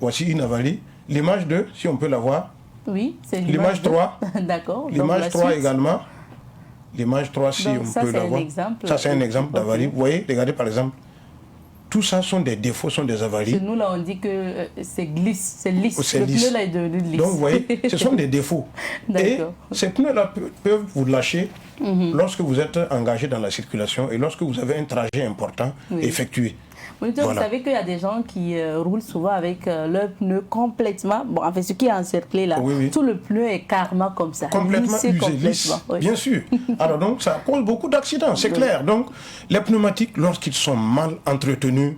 voici une avarie. L'image 2, si on peut la voir. Oui, c'est l'image 3. D'accord. L'image 3 également. L'image 3, si donc, on peut la voir. Ça, c'est un exemple d'avarie. Vous voyez, regardez par exemple. Tout ça sont des défauts, sont des avaries. Chez nous, là, on dit que c'est lisse. Le pneu, là, est devenu lisse. Donc, vous voyez, ce sont des défauts. Et ces pneus-là peuvent vous lâcher lorsque vous êtes engagé dans la circulation et lorsque vous avez un trajet important effectué. Vous savez qu'il y a des gens qui roulent souvent avec leur pneu complètement... Bon, en fait, ce qui est encerclé là, tout le pneu est carrément comme ça. Complètement usé, lisse, bien sûr. Alors donc, ça cause beaucoup d'accidents, c'est clair. Donc, les pneumatiques, lorsqu'ils sont mal entretenus,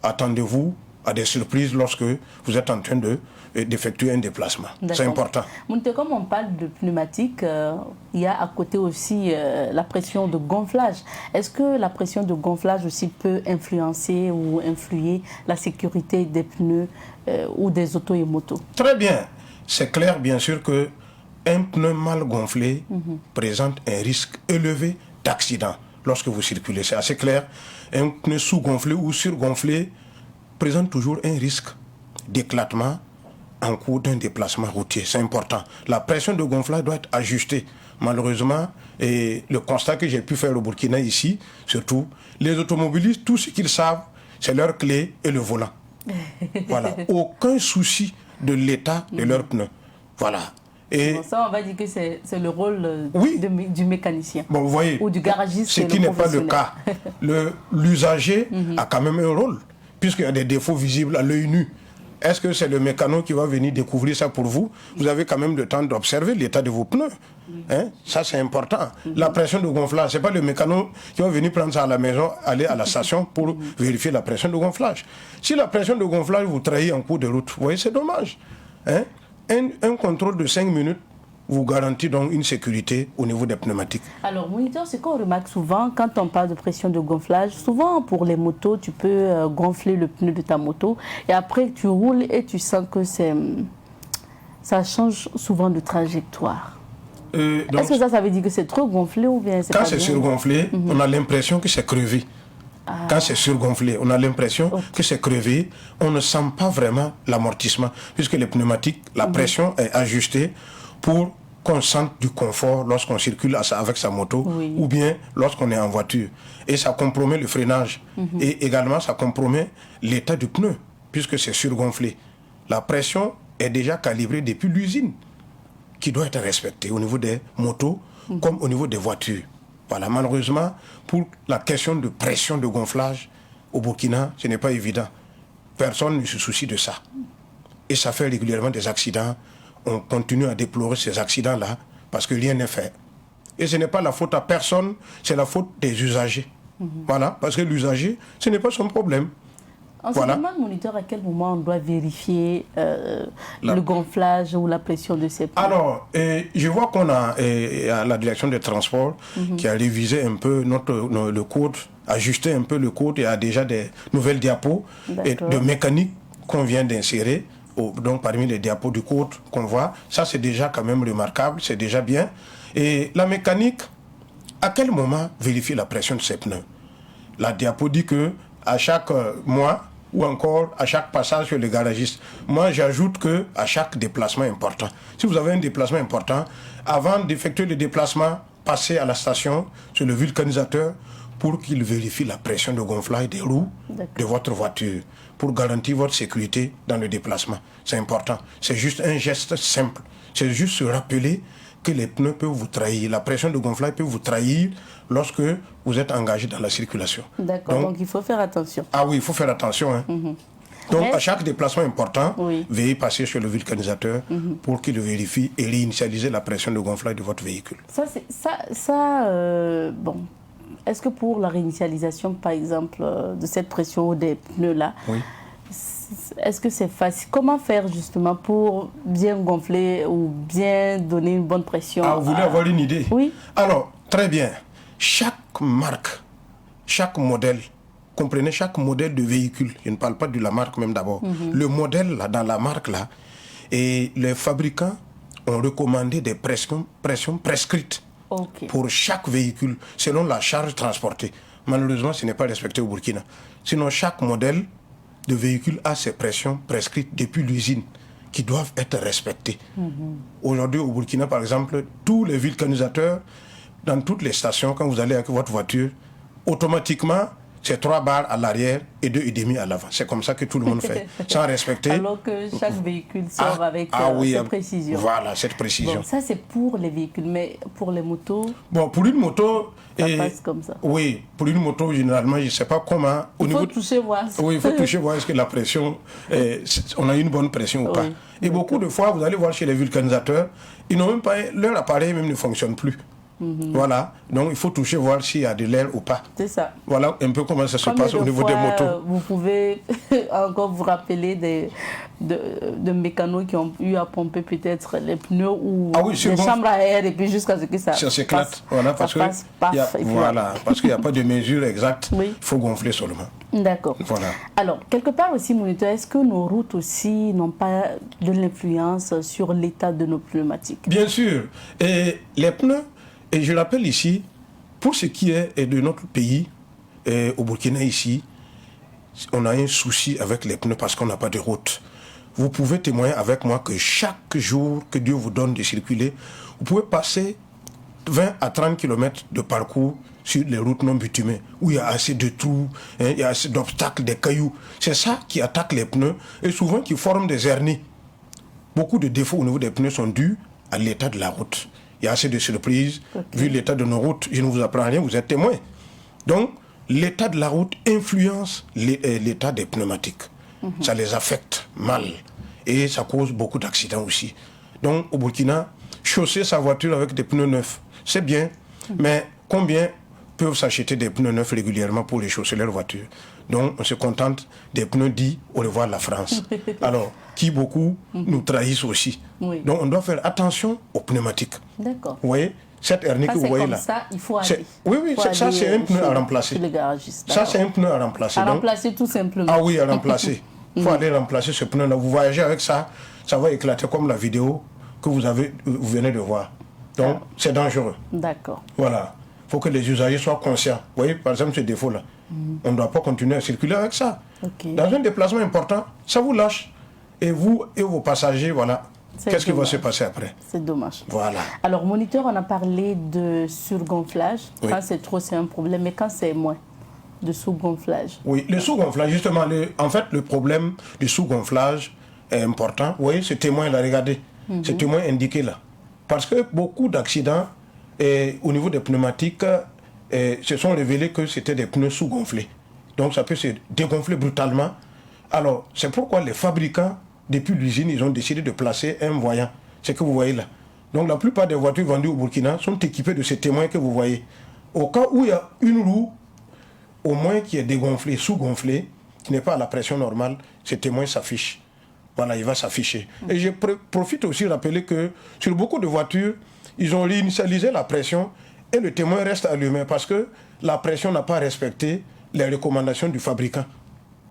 attendez-vous à des surprises lorsque vous êtes en train d'effectuer un déplacement. C'est important. Comme on parle de pneumatique, il y a à côté aussi la pression de gonflage. Est-ce que la pression de gonflage aussi peut influencer ou influer la sécurité des pneus ou des autos et motos? Très bien. C'est clair, bien sûr, qu'un pneu mal gonflé présente un risque élevé d'accident lorsque vous circulez. C'est assez clair. Un pneu sous-gonflé ou surgonflé présente toujours un risque d'éclatement en cours d'un déplacement routier. C'est important. La pression de gonflage doit être ajustée. Malheureusement, et le constat que j'ai pu faire au Burkina ici, surtout, les automobilistes, tout ce qu'ils savent, c'est leur clé et le volant. Voilà. Aucun souci de l'état de leurs pneus. Voilà. Et ça, on va dire que c'est le rôle du mécanicien. Bon, vous voyez, ou du garagiste. Ce qui n'est pas le cas. L'usager a quand même un rôle, puisqu'il y a des défauts visibles à l'œil nu. Est-ce que c'est le mécano qui va venir découvrir ça pour vous? Vous avez quand même le temps d'observer l'état de vos pneus. Ça, c'est important. La pression de gonflage, ce n'est pas le mécano qui va venir prendre ça à la maison, aller à la station pour vérifier la pression de gonflage. Si la pression de gonflage vous trahit en cours de route, vous voyez, c'est dommage. Un contrôle de 5 minutes vous garantit donc une sécurité au niveau des pneumatiques. Alors, moniteur, ce qu'on remarque souvent quand on parle de pression de gonflage, souvent pour les motos, tu peux gonfler le pneu de ta moto et après tu roules et tu sens que ça change souvent de trajectoire. Est-ce que ça veut dire que c'est trop gonflé ou bien c'est pas bien? Quand c'est surgonflé, on a l'impression que c'est crevé. Quand c'est surgonflé, on a l'impression que c'est crevé. On ne sent pas vraiment l'amortissement puisque les pneumatiques, la pression est ajustée pour qu'on sente du confort lorsqu'on circule avec sa moto ou bien lorsqu'on est en voiture. Et ça compromet le freinage. Et également, ça compromet l'état du pneu, puisque c'est surgonflé. La pression est déjà calibrée depuis l'usine, qui doit être respectée au niveau des motos comme au niveau des voitures. Voilà, malheureusement, pour la question de pression de gonflage, au Burkina, ce n'est pas évident. Personne ne se soucie de ça. Et ça fait régulièrement des accidents. On continue à déplorer ces accidents-là parce que rien n'est fait. Et ce n'est pas la faute à personne, c'est la faute des usagers. Voilà, parce que l'usager, ce n'est pas son problème. On se demande, moniteur, à quel moment on doit vérifier le gonflage ou la pression de ces pneus? Alors, je vois qu'on a la direction des transports qui a révisé un peu le code, ajusté un peu le code et a déjà des nouvelles diapos et de mécanique qu'on vient d'insérer. Donc parmi les diapos du code qu'on voit, ça c'est déjà quand même remarquable, c'est déjà bien. Et la mécanique, à quel moment vérifier la pression de ces pneus? La diapo dit que à chaque mois ou encore à chaque passage chez le garagiste. Moi j'ajoute que à chaque déplacement important. Si vous avez un déplacement important, avant d'effectuer le déplacement, passez à la station sur le vulcanisateur pour qu'il vérifie la pression de gonflage des roues de votre voiture, pour garantir votre sécurité dans le déplacement. C'est important. C'est juste un geste simple. C'est juste se rappeler que les pneus peuvent vous trahir. La pression de gonflage peut vous trahir lorsque vous êtes engagé dans la circulation. D'accord, donc il faut faire attention. Ah oui, il faut faire attention. Hein. Donc, à chaque déplacement important, oui, veuillez passer chez le vulcanisateur pour qu'il vérifie et réinitialiser la pression de gonflage de votre véhicule. Bon, est-ce que pour la réinitialisation, par exemple, de cette pression des pneus-là, oui, est-ce que c'est facile? Comment faire justement pour bien gonfler ou bien donner une bonne pression? Ah, vous voulez avoir une idée? Oui. Alors, très bien. Chaque marque, chaque modèle, comprenez, chaque modèle de véhicule, je ne parle pas de la marque même d'abord, le modèle là, dans la marque là, et les fabricants ont recommandé des pressions prescrites pour chaque véhicule selon la charge transportée. Malheureusement, ce n'est pas respecté au Burkina. Sinon, chaque modèle de véhicule a ses pressions prescrites depuis l'usine qui doivent être respectées. Aujourd'hui, au Burkina, par exemple, tous les vulcanisateurs, dans toutes les stations, quand vous allez avec votre voiture, automatiquement, c'est 3 barres à l'arrière et 2,5 à l'avant. C'est comme ça que tout le monde fait, sans respecter. Alors que chaque véhicule sort avec cette précision. Voilà, cette précision. Bon, ça, c'est pour les véhicules, mais pour les motos... Bon, pour une moto... Ça passe comme ça. Oui, pour une moto, généralement, je ne sais pas comment... Il faut toucher, voir. Oui, il faut toucher, voir est-ce que la pression... on a une bonne pression ou pas. Et beaucoup de fois, vous allez voir chez les vulcanisateurs, ils n'ont même pas... Leur appareil même ne fonctionne plus. Voilà, donc il faut toucher, voir s'il y a de l'air ou pas. C'est ça. Voilà un peu comment ça se passe au niveau des motos. Vous pouvez encore vous rappeler de mécanos qui ont eu à pomper peut-être les pneus ou les chambres à air et puis jusqu'à ce que ça s'éclate. Voilà, parce qu'il n'y a pas de mesure exacte. Il faut gonfler seulement. D'accord. Voilà. Alors, quelque part aussi, moniteur, est-ce que nos routes aussi n'ont pas de l'influence sur l'état de nos pneumatiques? Bien sûr. Et les pneus, et je rappelle ici, pour ce qui est de notre pays, au Burkina ici, on a un souci avec les pneus parce qu'on n'a pas de route. Vous pouvez témoigner avec moi que chaque jour que Dieu vous donne de circuler, vous pouvez passer 20 à 30 km de parcours sur les routes non bitumées, où il y a assez de trous, il y a assez d'obstacles, des cailloux. C'est ça qui attaque les pneus et souvent qui forme des hernies. Beaucoup de défauts au niveau des pneus sont dus à l'état de la route. Il y a assez de surprises. Vu l'état de nos routes, je ne vous apprends rien, vous êtes témoin. Donc, l'état de la route influence l'état des pneumatiques. Ça les affecte mal. Et ça cause beaucoup d'accidents aussi. Donc, au Burkina, chausser sa voiture avec des pneus neufs, c'est bien. Mais combien peuvent s'acheter des pneus neufs régulièrement pour les chausser leur voiture? Donc, on se contente des pneus dits au revoir la France. Alors, qui beaucoup nous trahissent aussi. Donc, on doit faire attention aux pneumatiques. D'accord. Vous voyez, cette hernie que vous voyez là. Ça, il faut aller. Oui, ça c'est un pneu à remplacer. Ça, c'est un pneu à remplacer. À remplacer tout simplement. Ah oui, à remplacer. Il faut aller remplacer ce pneu-là. Vous voyagez avec ça, ça va éclater comme la vidéo que vous venez de voir. Donc, c'est dangereux. D'accord. Voilà. Il faut que les usagers soient conscients. Vous voyez, par exemple, ce défaut-là. On ne doit pas continuer à circuler avec ça. Dans un déplacement important, ça vous lâche. Et vous et vos passagers, voilà. Qu'est-ce qui va se passer après? C'est dommage. Voilà. Alors, moniteur, on a parlé de surgonflage. Quand c'est trop, c'est un problème. Mais quand c'est moins, de sous-gonflage? Oui, le sous-gonflage, justement, en fait, le problème du sous-gonflage est important. Vous voyez, ce témoin là, regardez. Ce témoin indiqué là. Parce que beaucoup d'accidents au niveau des pneumatiques se sont révélés que c'était des pneus sous-gonflés. Donc ça peut se dégonfler brutalement. Alors, c'est pourquoi les fabricants, depuis l'usine, ils ont décidé de placer un voyant. C'est ce que vous voyez là. Donc la plupart des voitures vendues au Burkina sont équipées de ces témoins que vous voyez. Au cas où il y a une roue, au moins qui est dégonflée, sous-gonflée, qui n'est pas à la pression normale, ce témoin s'affiche. Voilà, il va s'afficher. Et je profite aussi de rappeler que sur beaucoup de voitures, ils ont réinitialisé la pression et le témoin reste allumé parce que la pression n'a pas respecté les recommandations du fabricant.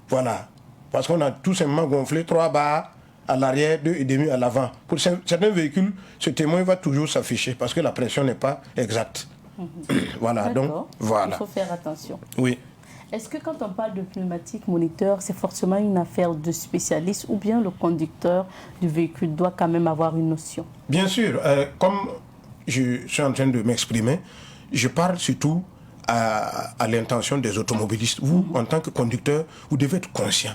Voilà. Parce qu'on a tout simplement gonflé 3 barres à l'arrière, 2,5 à l'avant. Pour certains véhicules, ce témoin va toujours s'afficher parce que la pression n'est pas exacte. Voilà, donc voilà. Il faut faire attention. Oui. Est-ce que quand on parle de pneumatique moniteur, c'est forcément une affaire de spécialiste ou bien le conducteur du véhicule doit quand même avoir une notion? Bien sûr. Comme je suis en train de m'exprimer, je parle surtout à l'intention des automobilistes. Vous, en tant que conducteur, vous devez être conscient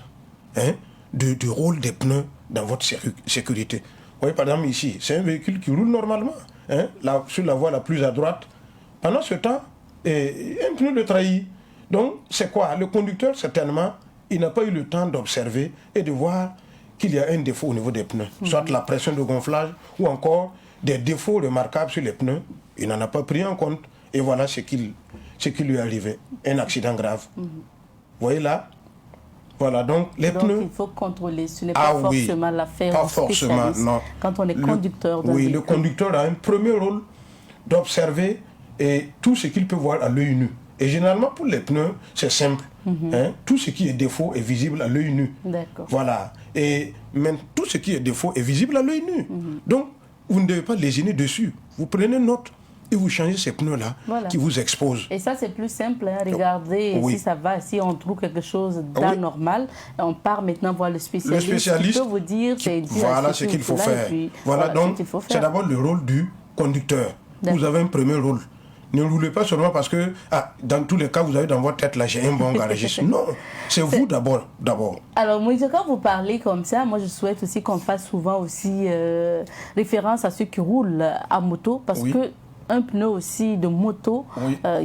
du rôle des pneus dans votre sécurité. Vous voyez, par exemple, ici, c'est un véhicule qui roule normalement. sur la voie la plus à droite. Pendant ce temps, un pneu le trahit. Donc, c'est quoi? Le conducteur, certainement, il n'a pas eu le temps d'observer et de voir qu'il y a un défaut au niveau des pneus. Soit la pression de gonflage ou encore des défauts remarquables sur les pneus. Il n'en a pas pris en compte. Et voilà ce qui lui est arrivé. Un accident grave. Vous voyez là? Voilà, donc les pneus... il faut contrôler. Ce n'est pas forcément l'affaire du spécialiste. Pas forcément, non. Quand on est conducteur d'un véhicule. Le conducteur a un premier rôle d'observer tout ce qu'il peut voir à l'œil nu. Et généralement, pour les pneus, c'est simple. Tout ce qui est défaut est visible à l'œil nu. D'accord. Voilà. Et même tout ce qui est défaut est visible à l'œil nu. Donc, vous ne devez pas lésiner dessus. Vous prenez note et vous changez ces pneus-là qui vous exposent. Et ça, c'est plus simple. Regardez si ça va, si on trouve quelque chose d'anormal, on part maintenant voir le spécialiste. Le spécialiste qui peut vous dire, voilà ce qu'il faut faire. Voilà, donc, c'est d'abord le rôle du conducteur. Vous avez un premier rôle. Ne roulez pas seulement parce que, dans tous les cas, vous avez dans votre tête, là, j'ai un bon garagiste. Non, c'est vous d'abord. Alors, moi, quand vous parlez comme ça, moi, je souhaite aussi qu'on fasse souvent aussi référence à ceux qui roulent à moto, parce que un pneu aussi de moto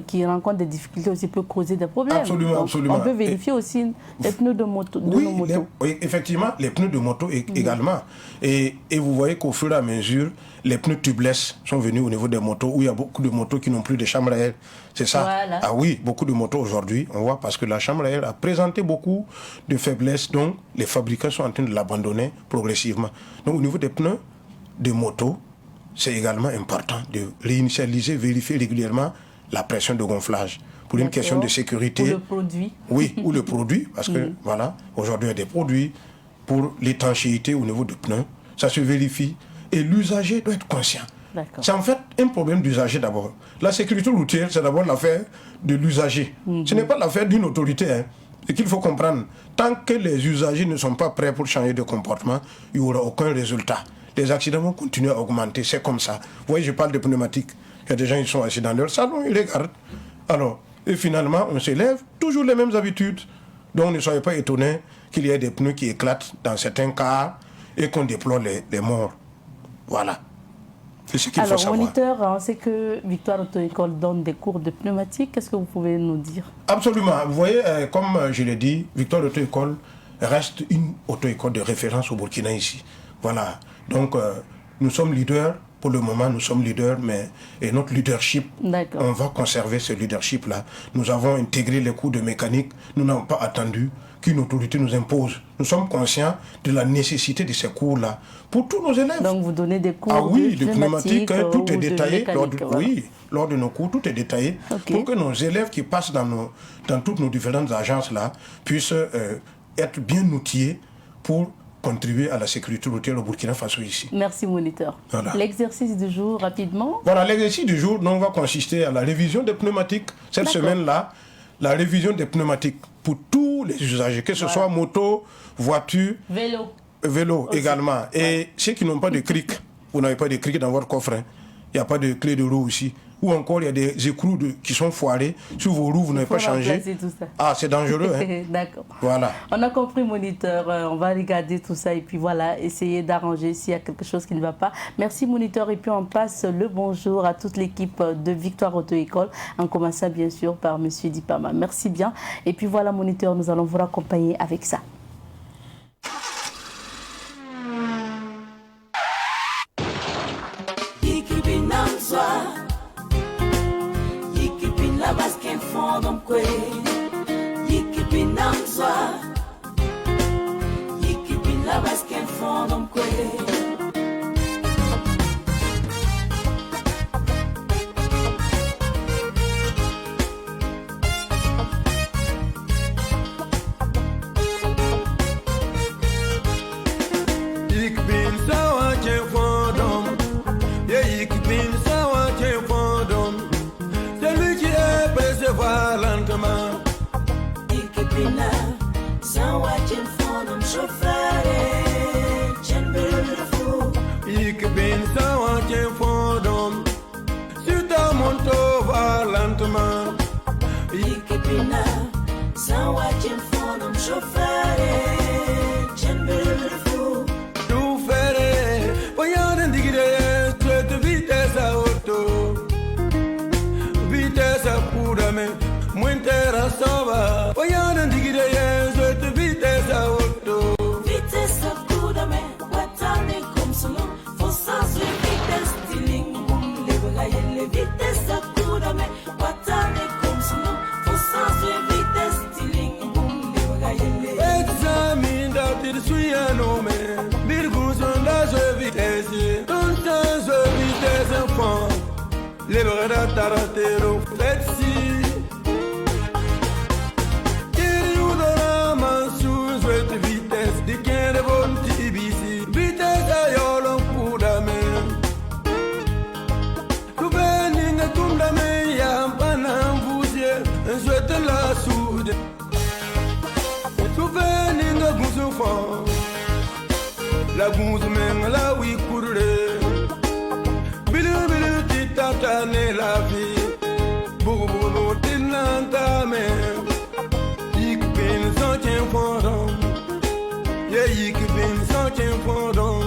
qui rencontre des difficultés aussi peut causer des problèmes. Absolument. On peut vérifier aussi les pneus de moto. Oui, effectivement, les pneus de moto également. Et vous voyez qu'au fur et à mesure, les pneus tubeless sont venus au niveau des motos, où il y a beaucoup de motos qui n'ont plus de chambre à air. C'est ça. Voilà. Ah oui, beaucoup de motos aujourd'hui, on voit, parce que la chambre à air a présenté beaucoup de faiblesses, donc les fabricants sont en train de l'abandonner progressivement. Donc au niveau des pneus de moto, c'est également important de réinitialiser, vérifier régulièrement la pression de gonflage. Pour une question de sécurité. Ou le produit. Oui, ou le produit, parce que voilà, aujourd'hui il y a des produits pour l'étanchéité au niveau des pneus. Ça se vérifie. Et l'usager doit être conscient. C'est en fait un problème d'usager d'abord. La sécurité routière, c'est d'abord l'affaire de l'usager. Ce n'est pas l'affaire d'une autorité. Et qu'il faut comprendre, tant que les usagers ne sont pas prêts pour changer de comportement, il n'y aura aucun résultat. Les accidents vont continuer à augmenter, c'est comme ça. Vous voyez, je parle de pneumatiques. Il y a des gens qui sont assis dans leur salon, ils regardent. Alors, et finalement, on s'élève, toujours les mêmes habitudes. Donc, ne soyez pas étonnés qu'il y ait des pneus qui éclatent dans certains cas et qu'on déplore les morts. Voilà. C'est ce qu'il faut savoir. Alors, moniteur, on sait que Victoire Auto-École donne des cours de pneumatique. Qu'est-ce que vous pouvez nous dire? Absolument. Vous voyez, comme je l'ai dit, Victoire Auto-École reste une auto-école de référence au Burkina ici. Voilà. Donc, nous sommes leaders. Pour le moment, nous sommes leaders, mais et notre leadership, on va conserver ce leadership-là. Nous avons intégré les cours de mécanique. Nous n'avons pas attendu qu'une autorité nous impose. Nous sommes conscients de la nécessité de ces cours-là pour tous nos élèves. Donc, vous donnez des cours de pneumatique, tout est détaillé. Lors de nos cours, tout est détaillé pour que nos élèves qui passent dans toutes nos différentes agences-là puissent être bien outillés pour contribuer à la sécurité routière au Burkina Faso ici. Merci, moniteur. Voilà. L'exercice du jour, rapidement. Voilà, l'exercice du jour va consister à la révision des pneumatiques. Cette semaine-là, la révision des pneumatiques pour tous les usagers, que ce soit moto, voiture, vélo également. Et ceux qui n'ont pas de cric, vous n'avez pas de cric dans votre coffre, il n'y a pas de clé de roue aussi. Ou encore, il y a des écrous qui sont foirés. Sur vos roues, vous n'avez pas changé. C'est dangereux. D'accord. Voilà. On a compris, moniteur. On va regarder tout ça et puis voilà, essayer d'arranger s'il y a quelque chose qui ne va pas. Merci, moniteur. Et puis on passe le bonjour à toute l'équipe de Victoire Auto-École, en commençant bien sûr par M. Dipama. Merci bien. Et puis voilà, moniteur, nous allons vous raccompagner avec ça. soba oyana ndigire yenzo te vitesse auto Vitesse kuda me watane kumsulu Fossa su vitesse tiling bum lebra yelle Vitesse kuda me watane kumsulu Fossa su vitesse tiling bum lebra yelle Examine da tir suyano me Birguzon da je vitesse Tonta je vitesse enfant Lebra da taratero flexi La gouze men la oui courre Bilu bilu tita ne la vie Bogo bogo tinanta men Ik ben zo'n fondom Yeah, ik ben zo'n fondom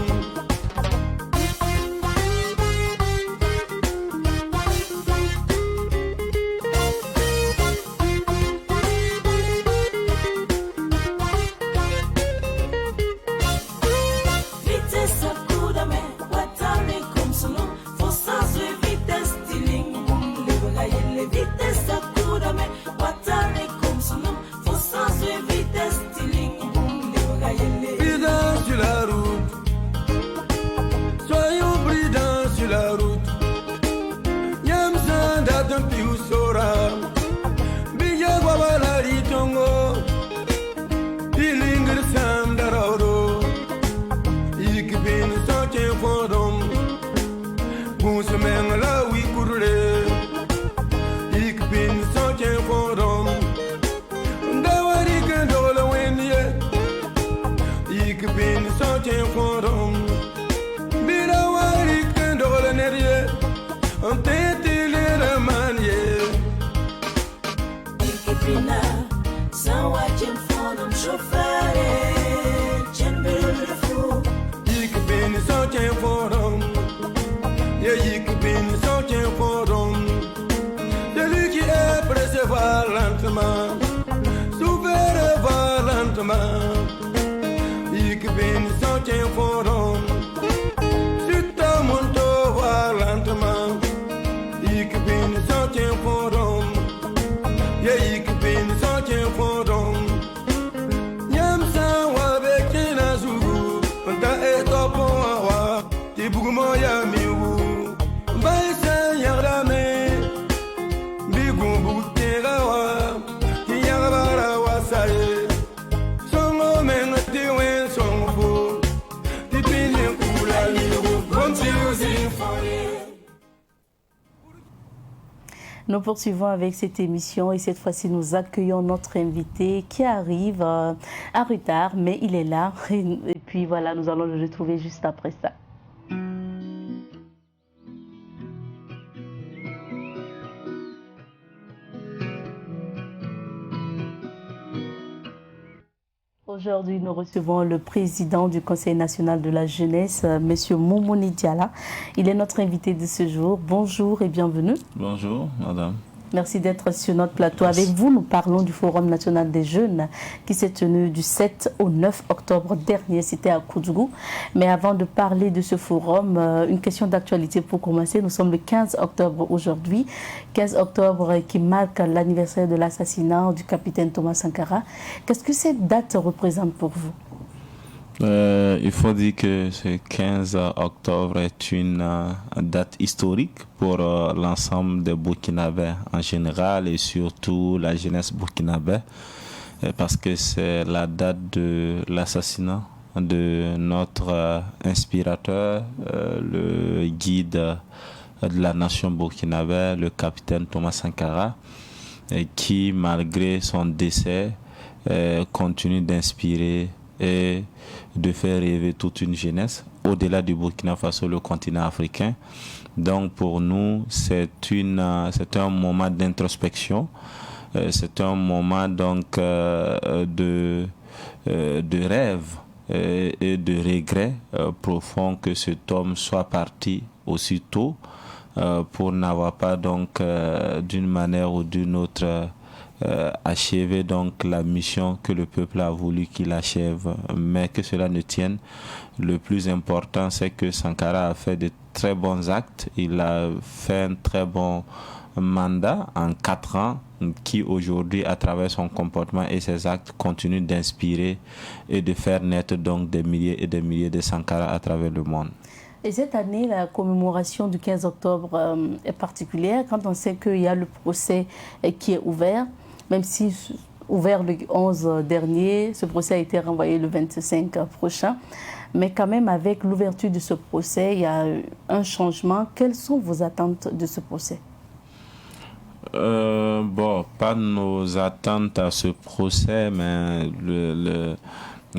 Nous poursuivons avec cette émission et cette fois-ci nous accueillons notre invité qui arrive en retard mais il est là et puis voilà nous allons le retrouver juste après ça. Aujourd'hui, nous recevons le président du Conseil national de la jeunesse, M. Moumouni Diala. Il est notre invité de ce jour. Bonjour et bienvenue. Bonjour, madame. Merci d'être sur notre plateau. Avec vous, nous parlons du Forum national des jeunes qui s'est tenu du 7 au 9 octobre dernier. C'était à Koudougou. Mais avant de parler de ce forum, une question d'actualité pour commencer. Nous sommes le 15 octobre aujourd'hui. 15 octobre qui marque l'anniversaire de l'assassinat du capitaine Thomas Sankara. Qu'est-ce que cette date représente pour vous? Il faut dire que ce 15 octobre est une date historique pour l'ensemble des Burkinabés en général et surtout la jeunesse burkinabé parce que c'est la date de l'assassinat de notre inspirateur, le guide de la nation burkinabé, le capitaine Thomas Sankara, qui malgré son décès continue d'inspirer et de faire rêver toute une jeunesse au-delà du Burkina Faso, le continent africain. Donc pour nous, c'est un moment d'introspection, c'est un moment donc de rêve et de regret profond que cet homme soit parti aussitôt pour n'avoir pas donc d'une manière ou d'une autre achever donc la mission que le peuple a voulu qu'il achève. Mais que cela ne tienne, le plus important, c'est que Sankara a fait de très bons actes. Il a fait un très bon mandat en 4 ans qui aujourd'hui, à travers son comportement et ses actes, continue d'inspirer et de faire naître donc des milliers et des milliers de Sankara à travers le monde. Et cette année, la commémoration du 15 octobre est particulière quand on sait qu'il y a le procès qui est ouvert, même si ouvert le 11 dernier, ce procès a été renvoyé le 25 prochain. Mais quand même, avec l'ouverture de ce procès, il y a un changement. Quelles sont vos attentes de ce procès? Bon, pas nos attentes à ce procès, mais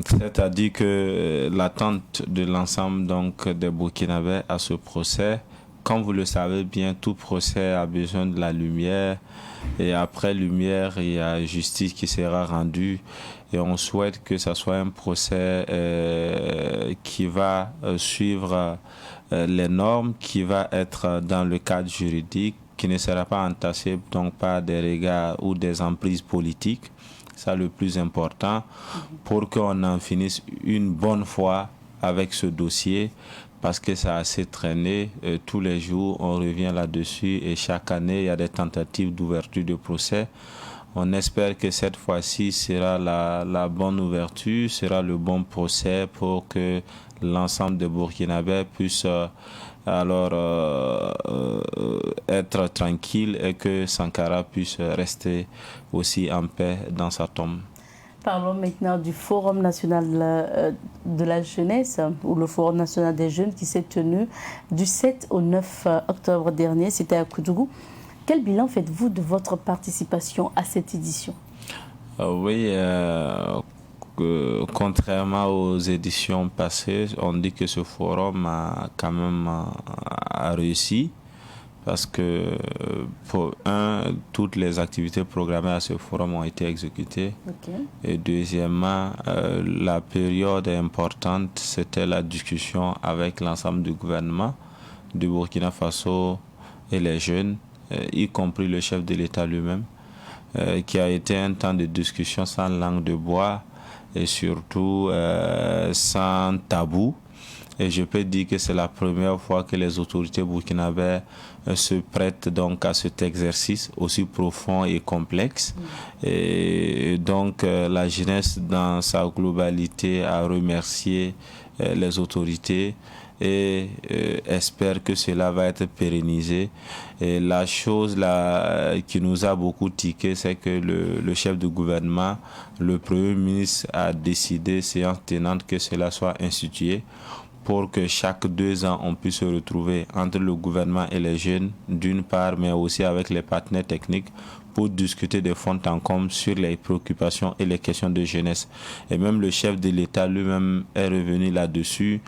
c'est-à-dire que l'attente de l'ensemble donc des Burkinabés à ce procès, comme vous le savez bien, tout procès a besoin de la lumière, et après lumière, il y a justice qui sera rendue, et on souhaite que ce soit un procès qui va suivre les normes, qui va être dans le cadre juridique, qui ne sera pas entassé donc par des regards ou des emprises politiques. C'est le plus important pour qu'on en finisse une bonne fois avec ce dossier, parce que ça a assez traîné. Tous les jours, on revient là-dessus et chaque année, il y a des tentatives d'ouverture de procès. On espère que cette fois-ci sera la bonne ouverture, sera le bon procès pour que l'ensemble des Burkinabés puissent être tranquille et que Sankara puisse rester aussi en paix dans sa tombe. Parlons maintenant du Forum national de la jeunesse, ou le Forum national des jeunes qui s'est tenu du 7 au 9 octobre dernier, c'était à Koudougou. Quel bilan faites-vous de votre participation à cette édition? Oui, contrairement aux éditions passées, on dit que ce forum a quand même réussi, parce que toutes les activités programmées à ce forum ont été exécutées. Okay. Et deuxièmement, la période importante, c'était la discussion avec l'ensemble du gouvernement du Burkina Faso et les jeunes, y compris le chef de l'État lui-même, qui a été un temps de discussion sans langue de bois, et surtout sans tabou. Et je peux dire que c'est la première fois que les autorités burkinabées se prêtent donc à cet exercice aussi profond et complexe. Et donc la jeunesse dans sa globalité a remercié les autorités et espère que cela va être pérennisé. Et la chose là qui nous a beaucoup tiqué, c'est que le chef du gouvernement, le Premier ministre, a décidé, séance tenante, que cela soit institué pour que chaque 2 ans, on puisse se retrouver entre le gouvernement et les jeunes, d'une part, mais aussi avec les partenaires techniques, pour discuter de fond en comble sur les préoccupations et les questions de jeunesse. Et même le chef de l'État lui-même est revenu là-dessus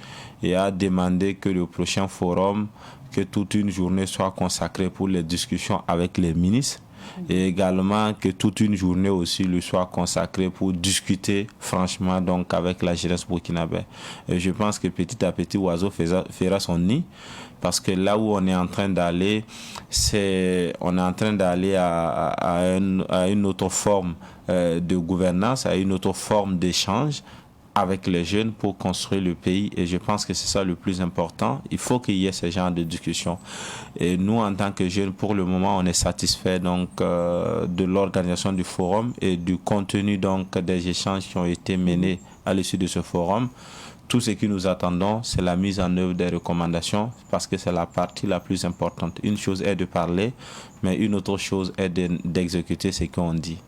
et a demandé que le prochain forum, que toute une journée soit consacrée pour les discussions avec les ministres, et également que toute une journée aussi lui soit consacrée pour discuter franchement donc avec la jeunesse burkinabé. Et je pense que petit à petit, Oiseau fera son nid, parce que là où on est en train d'aller, à une autre forme de gouvernance, à une autre forme d'échange avec les jeunes pour construire le pays, et je pense que c'est ça le plus important. Il faut qu'il y ait ce genre de discussion. Et nous, en tant que jeunes, pour le moment, on est satisfait donc de l'organisation du forum et du contenu donc des échanges qui ont été menés à l'issue de ce forum. Tout ce que nous attendons, c'est la mise en œuvre des recommandations, parce que c'est la partie la plus importante. Une chose est de parler, mais une autre chose est d'exécuter ce qu'on dit.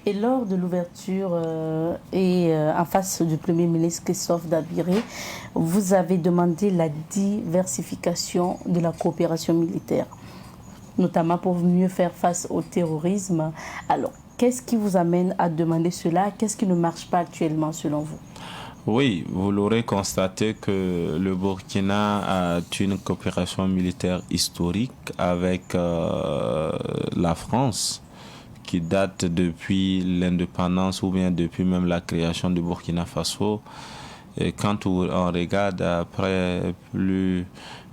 Et lors de l'ouverture en face du Premier ministre Christophe Dabiré, vous avez demandé la diversification de la coopération militaire, notamment pour mieux faire face au terrorisme. Alors, qu'est-ce qui vous amène à demander cela? Qu'est-ce qui ne marche pas actuellement selon vous? Oui, vous l'aurez constaté que le Burkina a une coopération militaire historique avec la France, qui date depuis l'indépendance ou bien depuis même la création du Burkina Faso. Et quand on regarde après plus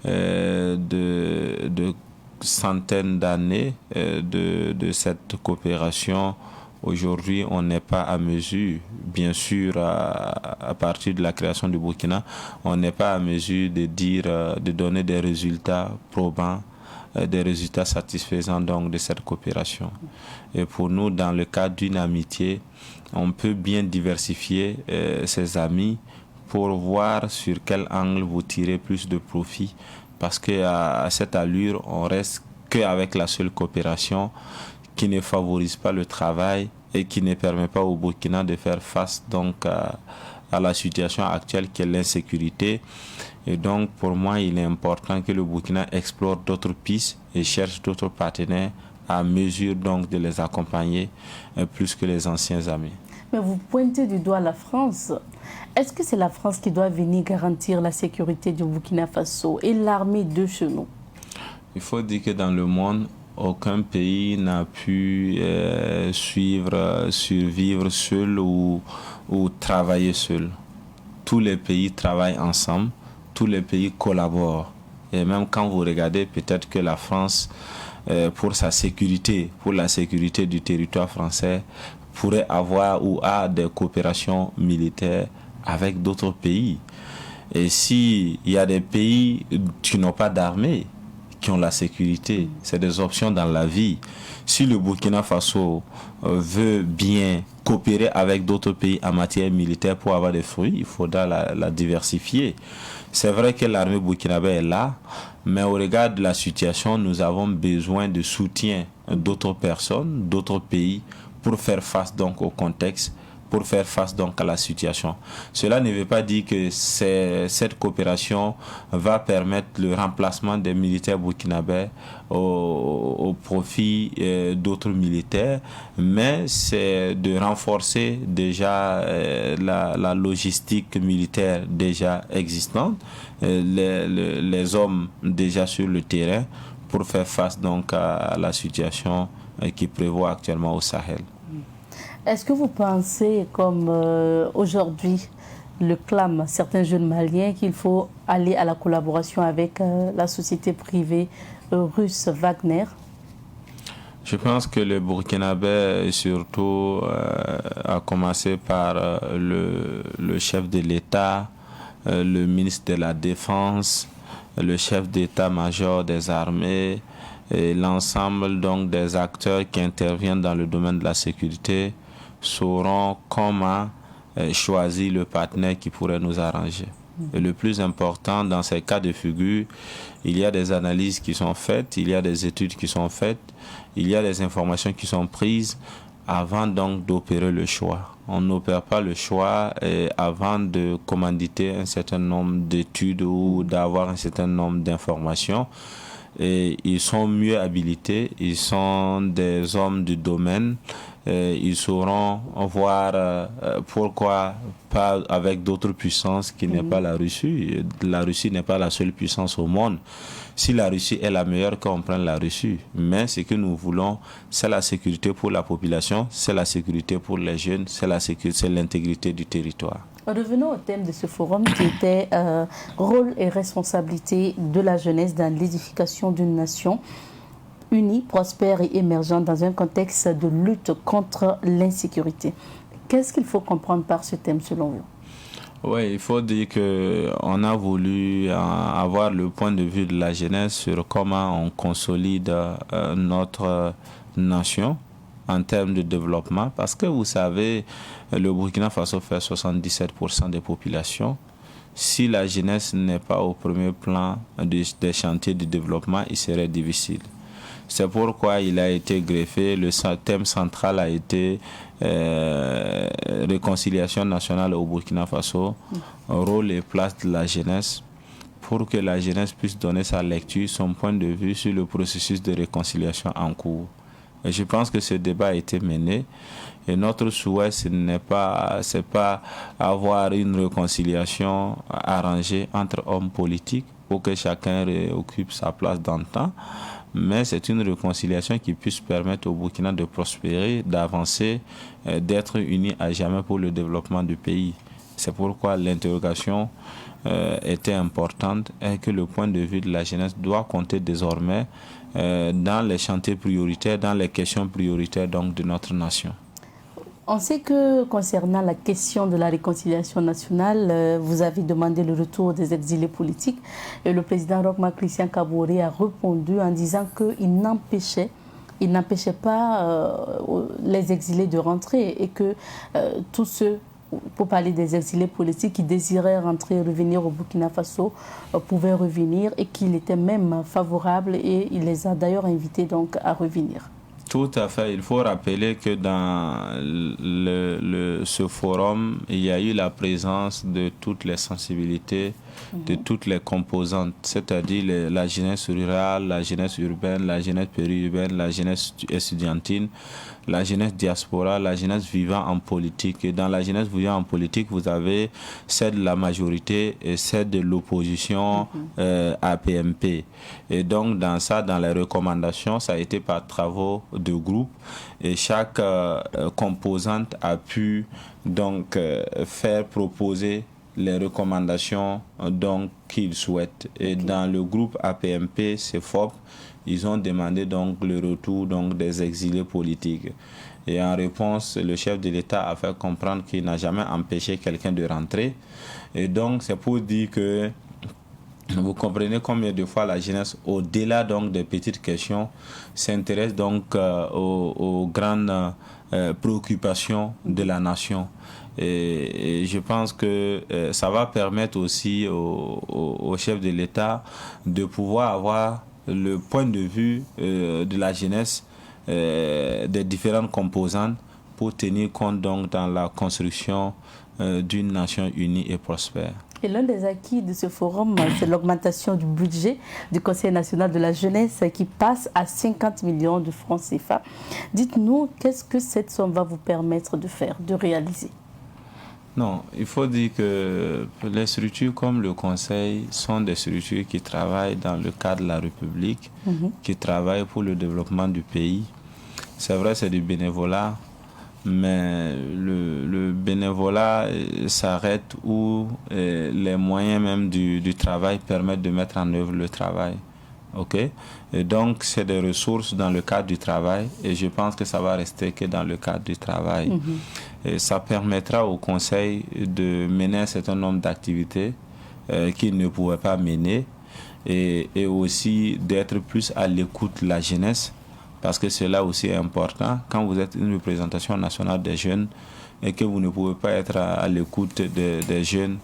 de centaines d'années de cette coopération, Aujourd'hui, on n'est pas à mesure, bien sûr, à partir de la création du Burkina, on n'est pas à mesure de dire, de donner des résultats probants, des résultats satisfaisants donc de cette coopération. Et pour nous, dans le cadre d'une amitié, on peut bien diversifier ses amis pour voir sur quel angle vous tirez plus de profit. Parce qu'à cette allure, on reste qu'avec la seule coopération qui ne favorise pas le travail et qui ne permet pas au Burkina de faire face donc à la situation actuelle qui est l'insécurité. Et donc pour moi, il est important que le Burkina explore d'autres pistes et cherche d'autres partenaires à mesure donc de les accompagner plus que les anciens amis. Mais vous pointez du doigt la France. Est-ce que c'est la France qui doit venir garantir la sécurité du Burkina Faso et l'armée de chez nous? Il faut dire que dans le monde, aucun pays n'a pu survivre seul ou travailler seul. Tous les pays travaillent ensemble, tous les pays collaborent. Et même quand vous regardez, peut-être que la France, pour sa sécurité, pour la sécurité du territoire français, pourrait avoir ou a des coopérations militaires avec d'autres pays. Et s'il y a des pays qui n'ont pas d'armée, qui ont la sécurité, c'est des options dans la vie. Si le Burkina Faso veut bien coopérer avec d'autres pays en matière militaire pour avoir des fruits, il faudra la diversifier. C'est vrai que l'armée burkinabé est là, mais au regard de la situation, nous avons besoin de soutien d'autres personnes, d'autres pays, pour faire face donc au contexte, pour faire face donc à la situation. Cela ne veut pas dire que cette coopération va permettre le remplacement des militaires burkinabés au profit d'autres militaires, mais c'est de renforcer déjà la logistique militaire déjà existante, les hommes déjà sur le terrain, pour faire face donc à la situation qui prévaut actuellement au Sahel. Est-ce que vous pensez, comme aujourd'hui le clament certains jeunes Maliens, qu'il faut aller à la collaboration avec la société privée russe Wagner? Je pense que le Burkinabé, surtout, a commencé par le chef de l'État, le ministre de la Défense, le chef d'état-major des armées, et l'ensemble donc des acteurs qui interviennent dans le domaine de la sécurité sauront comment choisir le partenaire qui pourrait nous arranger. Et le plus important dans ces cas de figure, il y a des analyses qui sont faites, il y a des études qui sont faites, il y a des informations qui sont prises avant donc d'opérer le choix. On n'opère pas le choix avant de commanditer un certain nombre d'études ou d'avoir un certain nombre d'informations. Et ils sont mieux habilités, ils sont des hommes du domaine, ils sauront voir pourquoi pas avec d'autres puissances qui n'est pas la Russie. La Russie n'est pas la seule puissance au monde. Si la Russie est la meilleure, qu'on prenne la Russie. Mais ce que nous voulons, c'est la sécurité pour la population, c'est la sécurité pour les jeunes, c'est l'intégrité du territoire. Revenons au thème de ce forum qui était rôle et responsabilité de la jeunesse dans l'édification d'une nation unie, prospère et émergente dans un contexte de lutte contre l'insécurité. Qu'est-ce qu'il faut comprendre par ce thème selon vous? Oui, il faut dire qu'on a voulu avoir le point de vue de la jeunesse sur comment on consolide notre nation en termes de développement, parce que vous savez, le Burkina Faso fait 77% des populations. Si la jeunesse n'est pas au premier plan des chantiers de développement, il serait difficile. C'est pourquoi il a été greffé, le thème central a été réconciliation nationale au Burkina Faso, rôle et place de la jeunesse, pour que la jeunesse puisse donner sa lecture, son point de vue sur le processus de réconciliation en cours. Et je pense que ce débat a été mené. Et notre souhait, ce n'est pas avoir une réconciliation arrangée entre hommes politiques pour que chacun occupe sa place dans le temps. Mais c'est une réconciliation qui puisse permettre au Burkina de prospérer, d'avancer, d'être unis à jamais pour le développement du pays. C'est pourquoi l'interrogation était importante et que le point de vue de la jeunesse doit compter désormais dans les chantiers prioritaires, dans les questions prioritaires donc, de notre nation. On sait que concernant la question de la réconciliation nationale, vous avez demandé le retour des exilés politiques et le président Roch Marc Christian Kaboré a répondu en disant qu'il n'empêchait pas les exilés de rentrer et que tous ceux, pour parler des exilés politiques qui désiraient rentrer et revenir au Burkina Faso, pouvaient revenir et qu'il était même favorable et il les a d'ailleurs invités donc à revenir. Tout à fait. Il faut rappeler que dans ce forum, il y a eu la présence de toutes les sensibilités, de toutes les composantes, c'est-à-dire la jeunesse rurale, la jeunesse urbaine, la jeunesse périurbaine, la jeunesse estudiantine, la jeunesse diaspora, la jeunesse vivant en politique. Et dans la jeunesse vivant en politique, vous avez celle de la majorité et celle de l'opposition APMP. Et donc, dans ça, dans les recommandations, ça a été par travaux de groupe et chaque composante a pu donc faire proposer les recommandations donc qu'ils souhaitent. Et dans le groupe APMP, CEFOP, ils ont demandé donc le retour donc des exilés politiques. Et en réponse, le chef de l'État a fait comprendre qu'il n'a jamais empêché quelqu'un de rentrer. Et donc, c'est pour dire que vous comprenez combien de fois la jeunesse, au-delà donc des petites questions, s'intéresse donc aux grandes préoccupations de la nation. Et je pense que ça va permettre aussi au chef de l'État de pouvoir avoir le point de vue de la jeunesse des différentes composantes pour tenir compte donc dans la construction d'une nation unie et prospère. Et l'un des acquis de ce forum, c'est l'augmentation du budget du Conseil national de la jeunesse qui passe à 50 millions de francs CFA. Dites-nous, qu'est-ce que cette somme va vous permettre de faire, de réaliser? Non, il faut dire que les structures comme le Conseil sont des structures qui travaillent dans le cadre de la République, qui travaillent pour le développement du pays. C'est vrai, c'est du bénévolat, mais le bénévolat s'arrête où les moyens même du travail permettent de mettre en œuvre le travail. Okay? Et donc, c'est des ressources dans le cadre du travail et je pense que ça va rester que dans le cadre du travail. Et ça permettra au Conseil de mener un certain nombre d'activités qu'il ne pouvait pas mener et aussi d'être plus à l'écoute de la jeunesse parce que c'est là aussi important quand vous êtes une représentation nationale des jeunes et que vous ne pouvez pas être à l'écoute des jeunes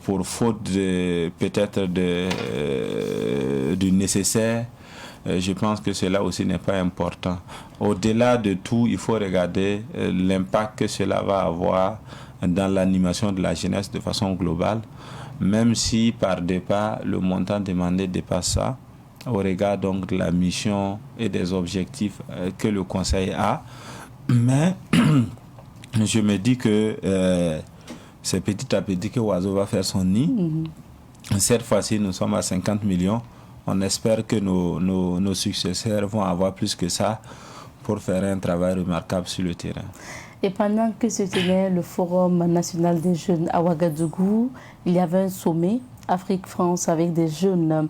pour faute peut-être du nécessaire. Je pense que cela aussi n'est pas important. Au-delà de tout, il faut regarder l'impact que cela va avoir dans l'animation de la jeunesse de façon globale, même si par départ, le montant demandé dépasse ça, au regard donc de la mission et des objectifs que le Conseil a. Mais je me dis que c'est petit à petit que Oiseau va faire son nid. Cette fois-ci, nous sommes à 50 millions. On espère que nos successeurs vont avoir plus que ça pour faire un travail remarquable sur le terrain. Et pendant que se tenait le Forum national des jeunes à Ouagadougou, il y avait un sommet Afrique-France avec des jeunes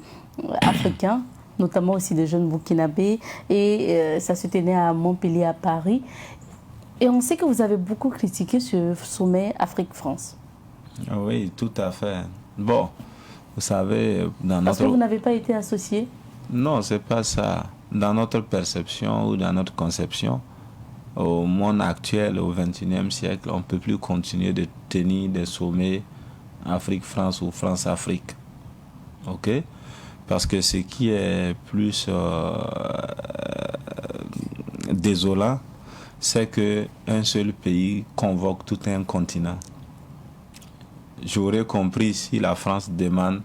africains, notamment aussi des jeunes burkinabés, et ça se tenait à Montpellier, à Paris. Et on sait que vous avez beaucoup critiqué ce sommet Afrique-France. Oui, tout à fait. Bon, vous savez, dans Parce notre... que vous n'avez pas été associé? Non, c'est pas ça. Dans notre perception ou dans notre conception, au monde actuel, au XXIe siècle, on ne peut plus continuer de tenir des sommets Afrique-France ou France-Afrique. OK? Parce que ce qui est plus désolant, c'est qu'un seul pays convoque tout un continent. J'aurais compris si la France demande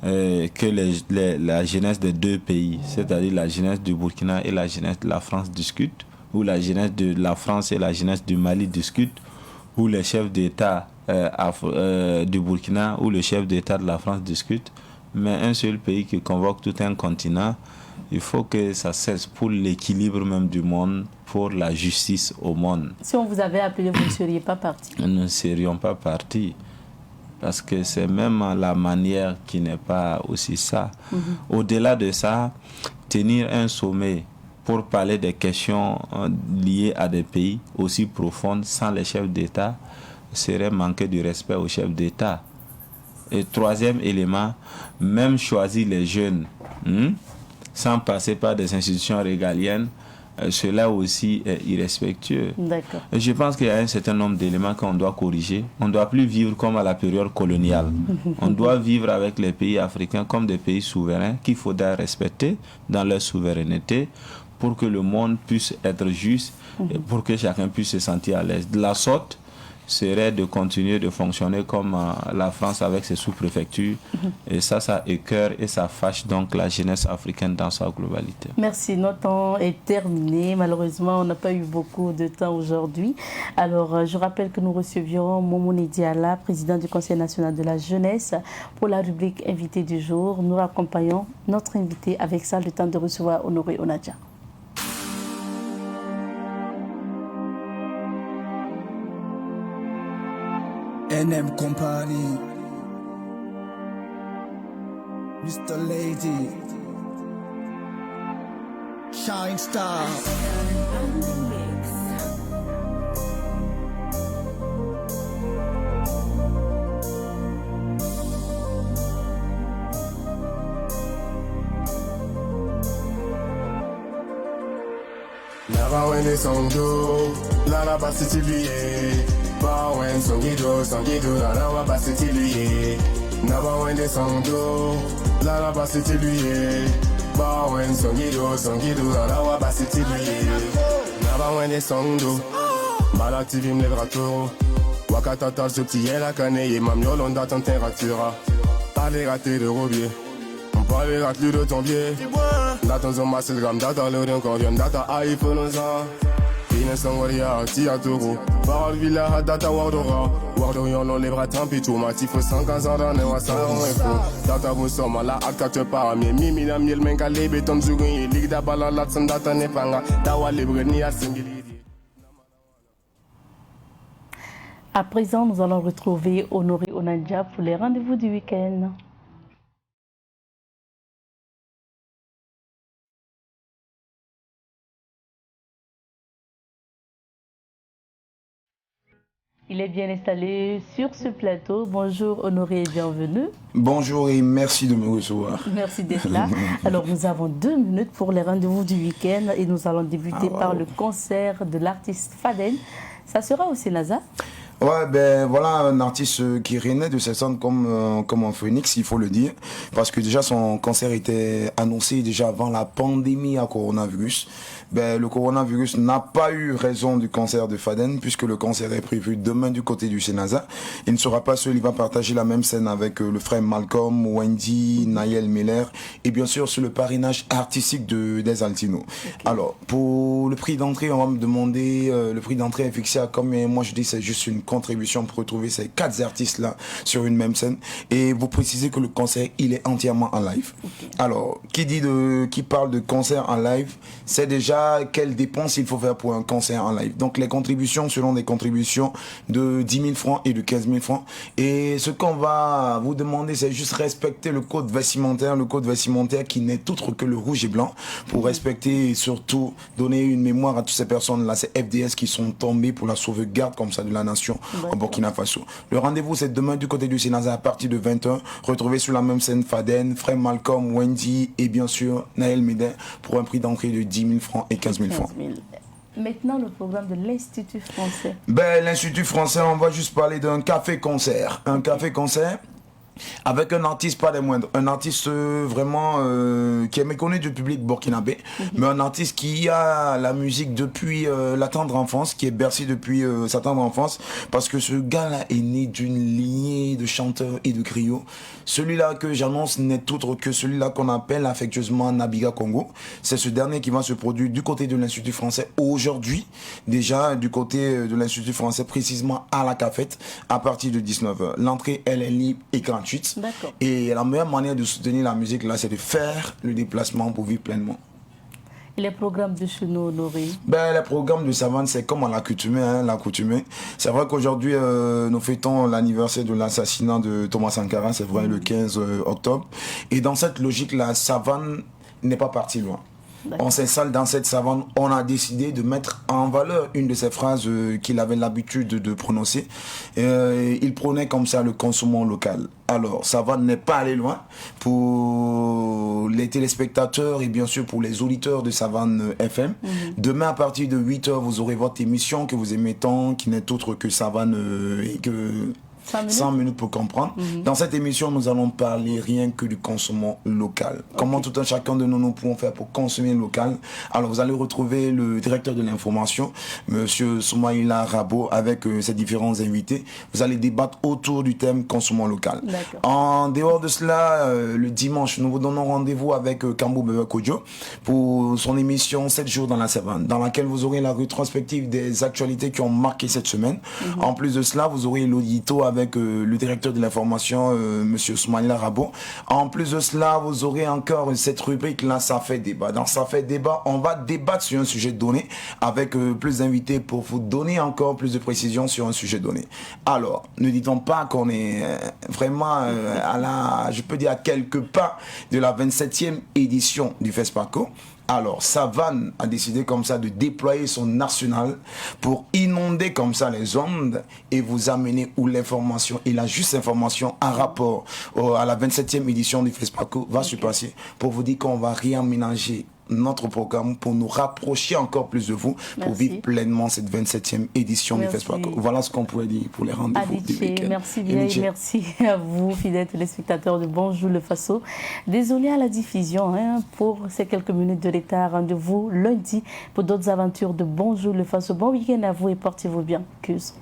que la jeunesse des deux pays, c'est-à-dire la jeunesse du Burkina et la jeunesse de la France discutent, ou la jeunesse de la France et la jeunesse du Mali discutent, ou le chef d'État du Burkina ou le chef d'État de la France discutent. Mais un seul pays qui convoque tout un continent, il faut que ça cesse pour l'équilibre même du monde, pour la justice au monde. Si on vous avait appelé, vous ne seriez pas parti? Nous ne serions pas partis. Parce que c'est même la manière qui n'est pas aussi ça. Au-delà de ça, tenir un sommet pour parler des questions liées à des pays aussi profondes sans les chefs d'État serait manquer du respect aux chefs d'État. Et troisième élément, même choisir les jeunes sans passer par des institutions régaliennes, cela aussi est irrespectueux. D'accord. Je pense qu'il y a un certain nombre d'éléments qu'on doit corriger. On ne doit plus vivre comme à la période coloniale. On doit vivre avec les pays africains comme des pays souverains qu'il faudra respecter dans leur souveraineté pour que le monde puisse être juste et pour que chacun puisse se sentir à l'aise. De la sorte, serait de continuer de fonctionner comme la France avec ses sous-préfectures. Et ça écœure et ça fâche donc la jeunesse africaine dans sa globalité. Merci, notre temps est terminé. Malheureusement, on n'a pas eu beaucoup de temps aujourd'hui. Alors, je rappelle que nous recevions Momoni Diala, président du Conseil national de la jeunesse, pour la rubrique invité du jour. Nous accompagnons notre invité avec ça, le temps de recevoir Honoré Onadja. NM Company, Mr. Lady, Shine Star. Never when they song do, la basiti liye. Ba when song gido, la basiti liye. Never when they song do, la basiti liye. Ba when song gido, la basiti liye. Never when they song do, malactive me lèvera toro. Wakata tal ce petit la canne, mam yolonda température. Allez rater de robier. On parle plus de ton pied. Data zo masil gram data le rien qu'on vient data iPhone on Pine sangoria tia toro. Parole villa data wardora. Wardoyon non les bras tant pitou ma tifo 115 ans dans wa salon info. Data vous sommes là acte te par mi mi na miel men ka lebe ton zugun lig da bala lat san data ne panga. Dawa libre ni assimilé. À présent, nous allons retrouver Honoré Onadja pour les rendez-vous du week-end. Il est bien installé sur ce plateau. Bonjour Honoré et bienvenue. Bonjour et merci de me recevoir. Merci d'être là. Alors nous avons 2 minutes pour les rendez-vous du week-end et nous allons débuter par le concert de l'artiste Faden. Ça sera au Sénaza? Ouais, ben voilà un artiste qui renaît de cette scène comme un phénix, il faut le dire, parce que déjà son concert était annoncé déjà avant la pandémie à coronavirus. Ben le coronavirus n'a pas eu raison du concert de Faden puisque le concert est prévu demain du côté du Sénaza. Il ne sera pas seul, il va partager la même scène avec le frère Malcolm, Wendy, Nayel Miller et bien sûr sur le parrainage artistique des Altinos. Okay. Alors pour le prix d'entrée, on va me demander le prix d'entrée est fixé à combien? Moi je dis c'est juste une contribution pour retrouver ces 4 artistes là sur une même scène et vous précisez que le concert il est entièrement en live. Okay. Alors qui parle de concert en live, c'est déjà quelles dépenses il faut faire pour un concert en live. Donc les contributions seront des contributions de 10 000 francs et de 15 000 francs et ce qu'on va vous demander c'est juste respecter le code vestimentaire qui n'est autre que le rouge et blanc pour respecter et surtout donner une mémoire à toutes ces personnes là, ces FDS qui sont tombés pour la sauvegarde comme ça de la nation en Burkina Faso. Le rendez-vous c'est demain du côté du Sénaza à partir de 20h. Retrouvez sur la même scène Faden, frère Malcolm, Wendy et bien sûr Naël Médin pour un prix d'entrée de 10 000 francs et 15 000 francs. Maintenant, le programme de l'Institut français. Ben, l'Institut français, on va juste parler d'un café-concert. Un café-concert avec un artiste pas des moindres, un artiste vraiment qui est méconnu du public burkinabé, mais un artiste qui a la musique depuis la tendre enfance, qui est bercé depuis sa tendre enfance, parce que ce gars-là est né d'une lignée de chanteurs et de griots. Celui-là que j'annonce n'est autre que celui-là qu'on appelle affectueusement Nabiga Congo. C'est ce dernier qui va se produire du côté de l'Institut français aujourd'hui, déjà du côté de l'Institut français, précisément à la cafette, à partir de 19h. L'entrée, elle est libre et gratuite. Et la meilleure manière de soutenir la musique là, c'est de faire le déplacement pour vivre pleinement. Et les programmes de chez nous, Honoré? Ben, les programmes de Savane, c'est comme à l'accoutumée. C'est vrai qu'aujourd'hui, nous fêtons l'anniversaire de l'assassinat de Thomas Sankara, c'est vrai, le 15 octobre. Et dans cette logique-là, Savane n'est pas parti loin. On s'installe dans cette savane. On a décidé de mettre en valeur une de ces phrases qu'il avait l'habitude de prononcer. Il prônait comme ça le consommant local. Alors, Savane n'est pas allé loin pour les téléspectateurs et bien sûr pour les auditeurs de Savane FM. Demain, à partir de 8h, vous aurez votre émission que vous aimez tant, qui n'est autre que Savane et que 100 minutes pour comprendre. Dans cette émission, nous allons parler rien que du consommant local. Comment tout un chacun de nous pouvons faire pour consommer local. Alors, vous allez retrouver le directeur de l'information, Monsieur Soumaïla Rabo, avec ses différents invités. Vous allez débattre autour du thème consommant local. En dehors de cela, le dimanche, nous vous donnons rendez-vous avec Kambo Bebe Kodjo pour son émission 7 jours dans la savane, dans laquelle vous aurez la rétrospective des actualités qui ont marqué cette semaine. En plus de cela, vous aurez l'audito avec le directeur de l'information, Monsieur Soumaïla Rabo. En plus de cela, vous aurez encore cette rubrique-là, ça fait débat. Dans ça fait débat, on va débattre sur un sujet donné avec plus d'invités pour vous donner encore plus de précisions sur un sujet donné. Alors, ne dit-on pas qu'on est vraiment à la, je peux dire, à quelques pas de la 27e édition du FESPACO. Alors, Savane a décidé comme ça de déployer son arsenal pour inonder comme ça les ondes et vous amener où l'information et la juste information en rapport à la 27e édition du FESPACO va se passer pour vous dire qu'on va réaménager notre programme pour nous rapprocher encore plus de vous, pour vivre pleinement cette 27e édition du FESPACO. Voilà ce qu'on pourrait dire pour les rendez-vous du week-end. Merci bien et merci à vous, fidèles téléspectateurs de Bonjour le Faso. Désolé à la diffusion pour ces quelques minutes de retard. Rendez-vous lundi pour d'autres aventures de Bonjour le Faso. Bon week-end à vous et portez-vous bien. Cues.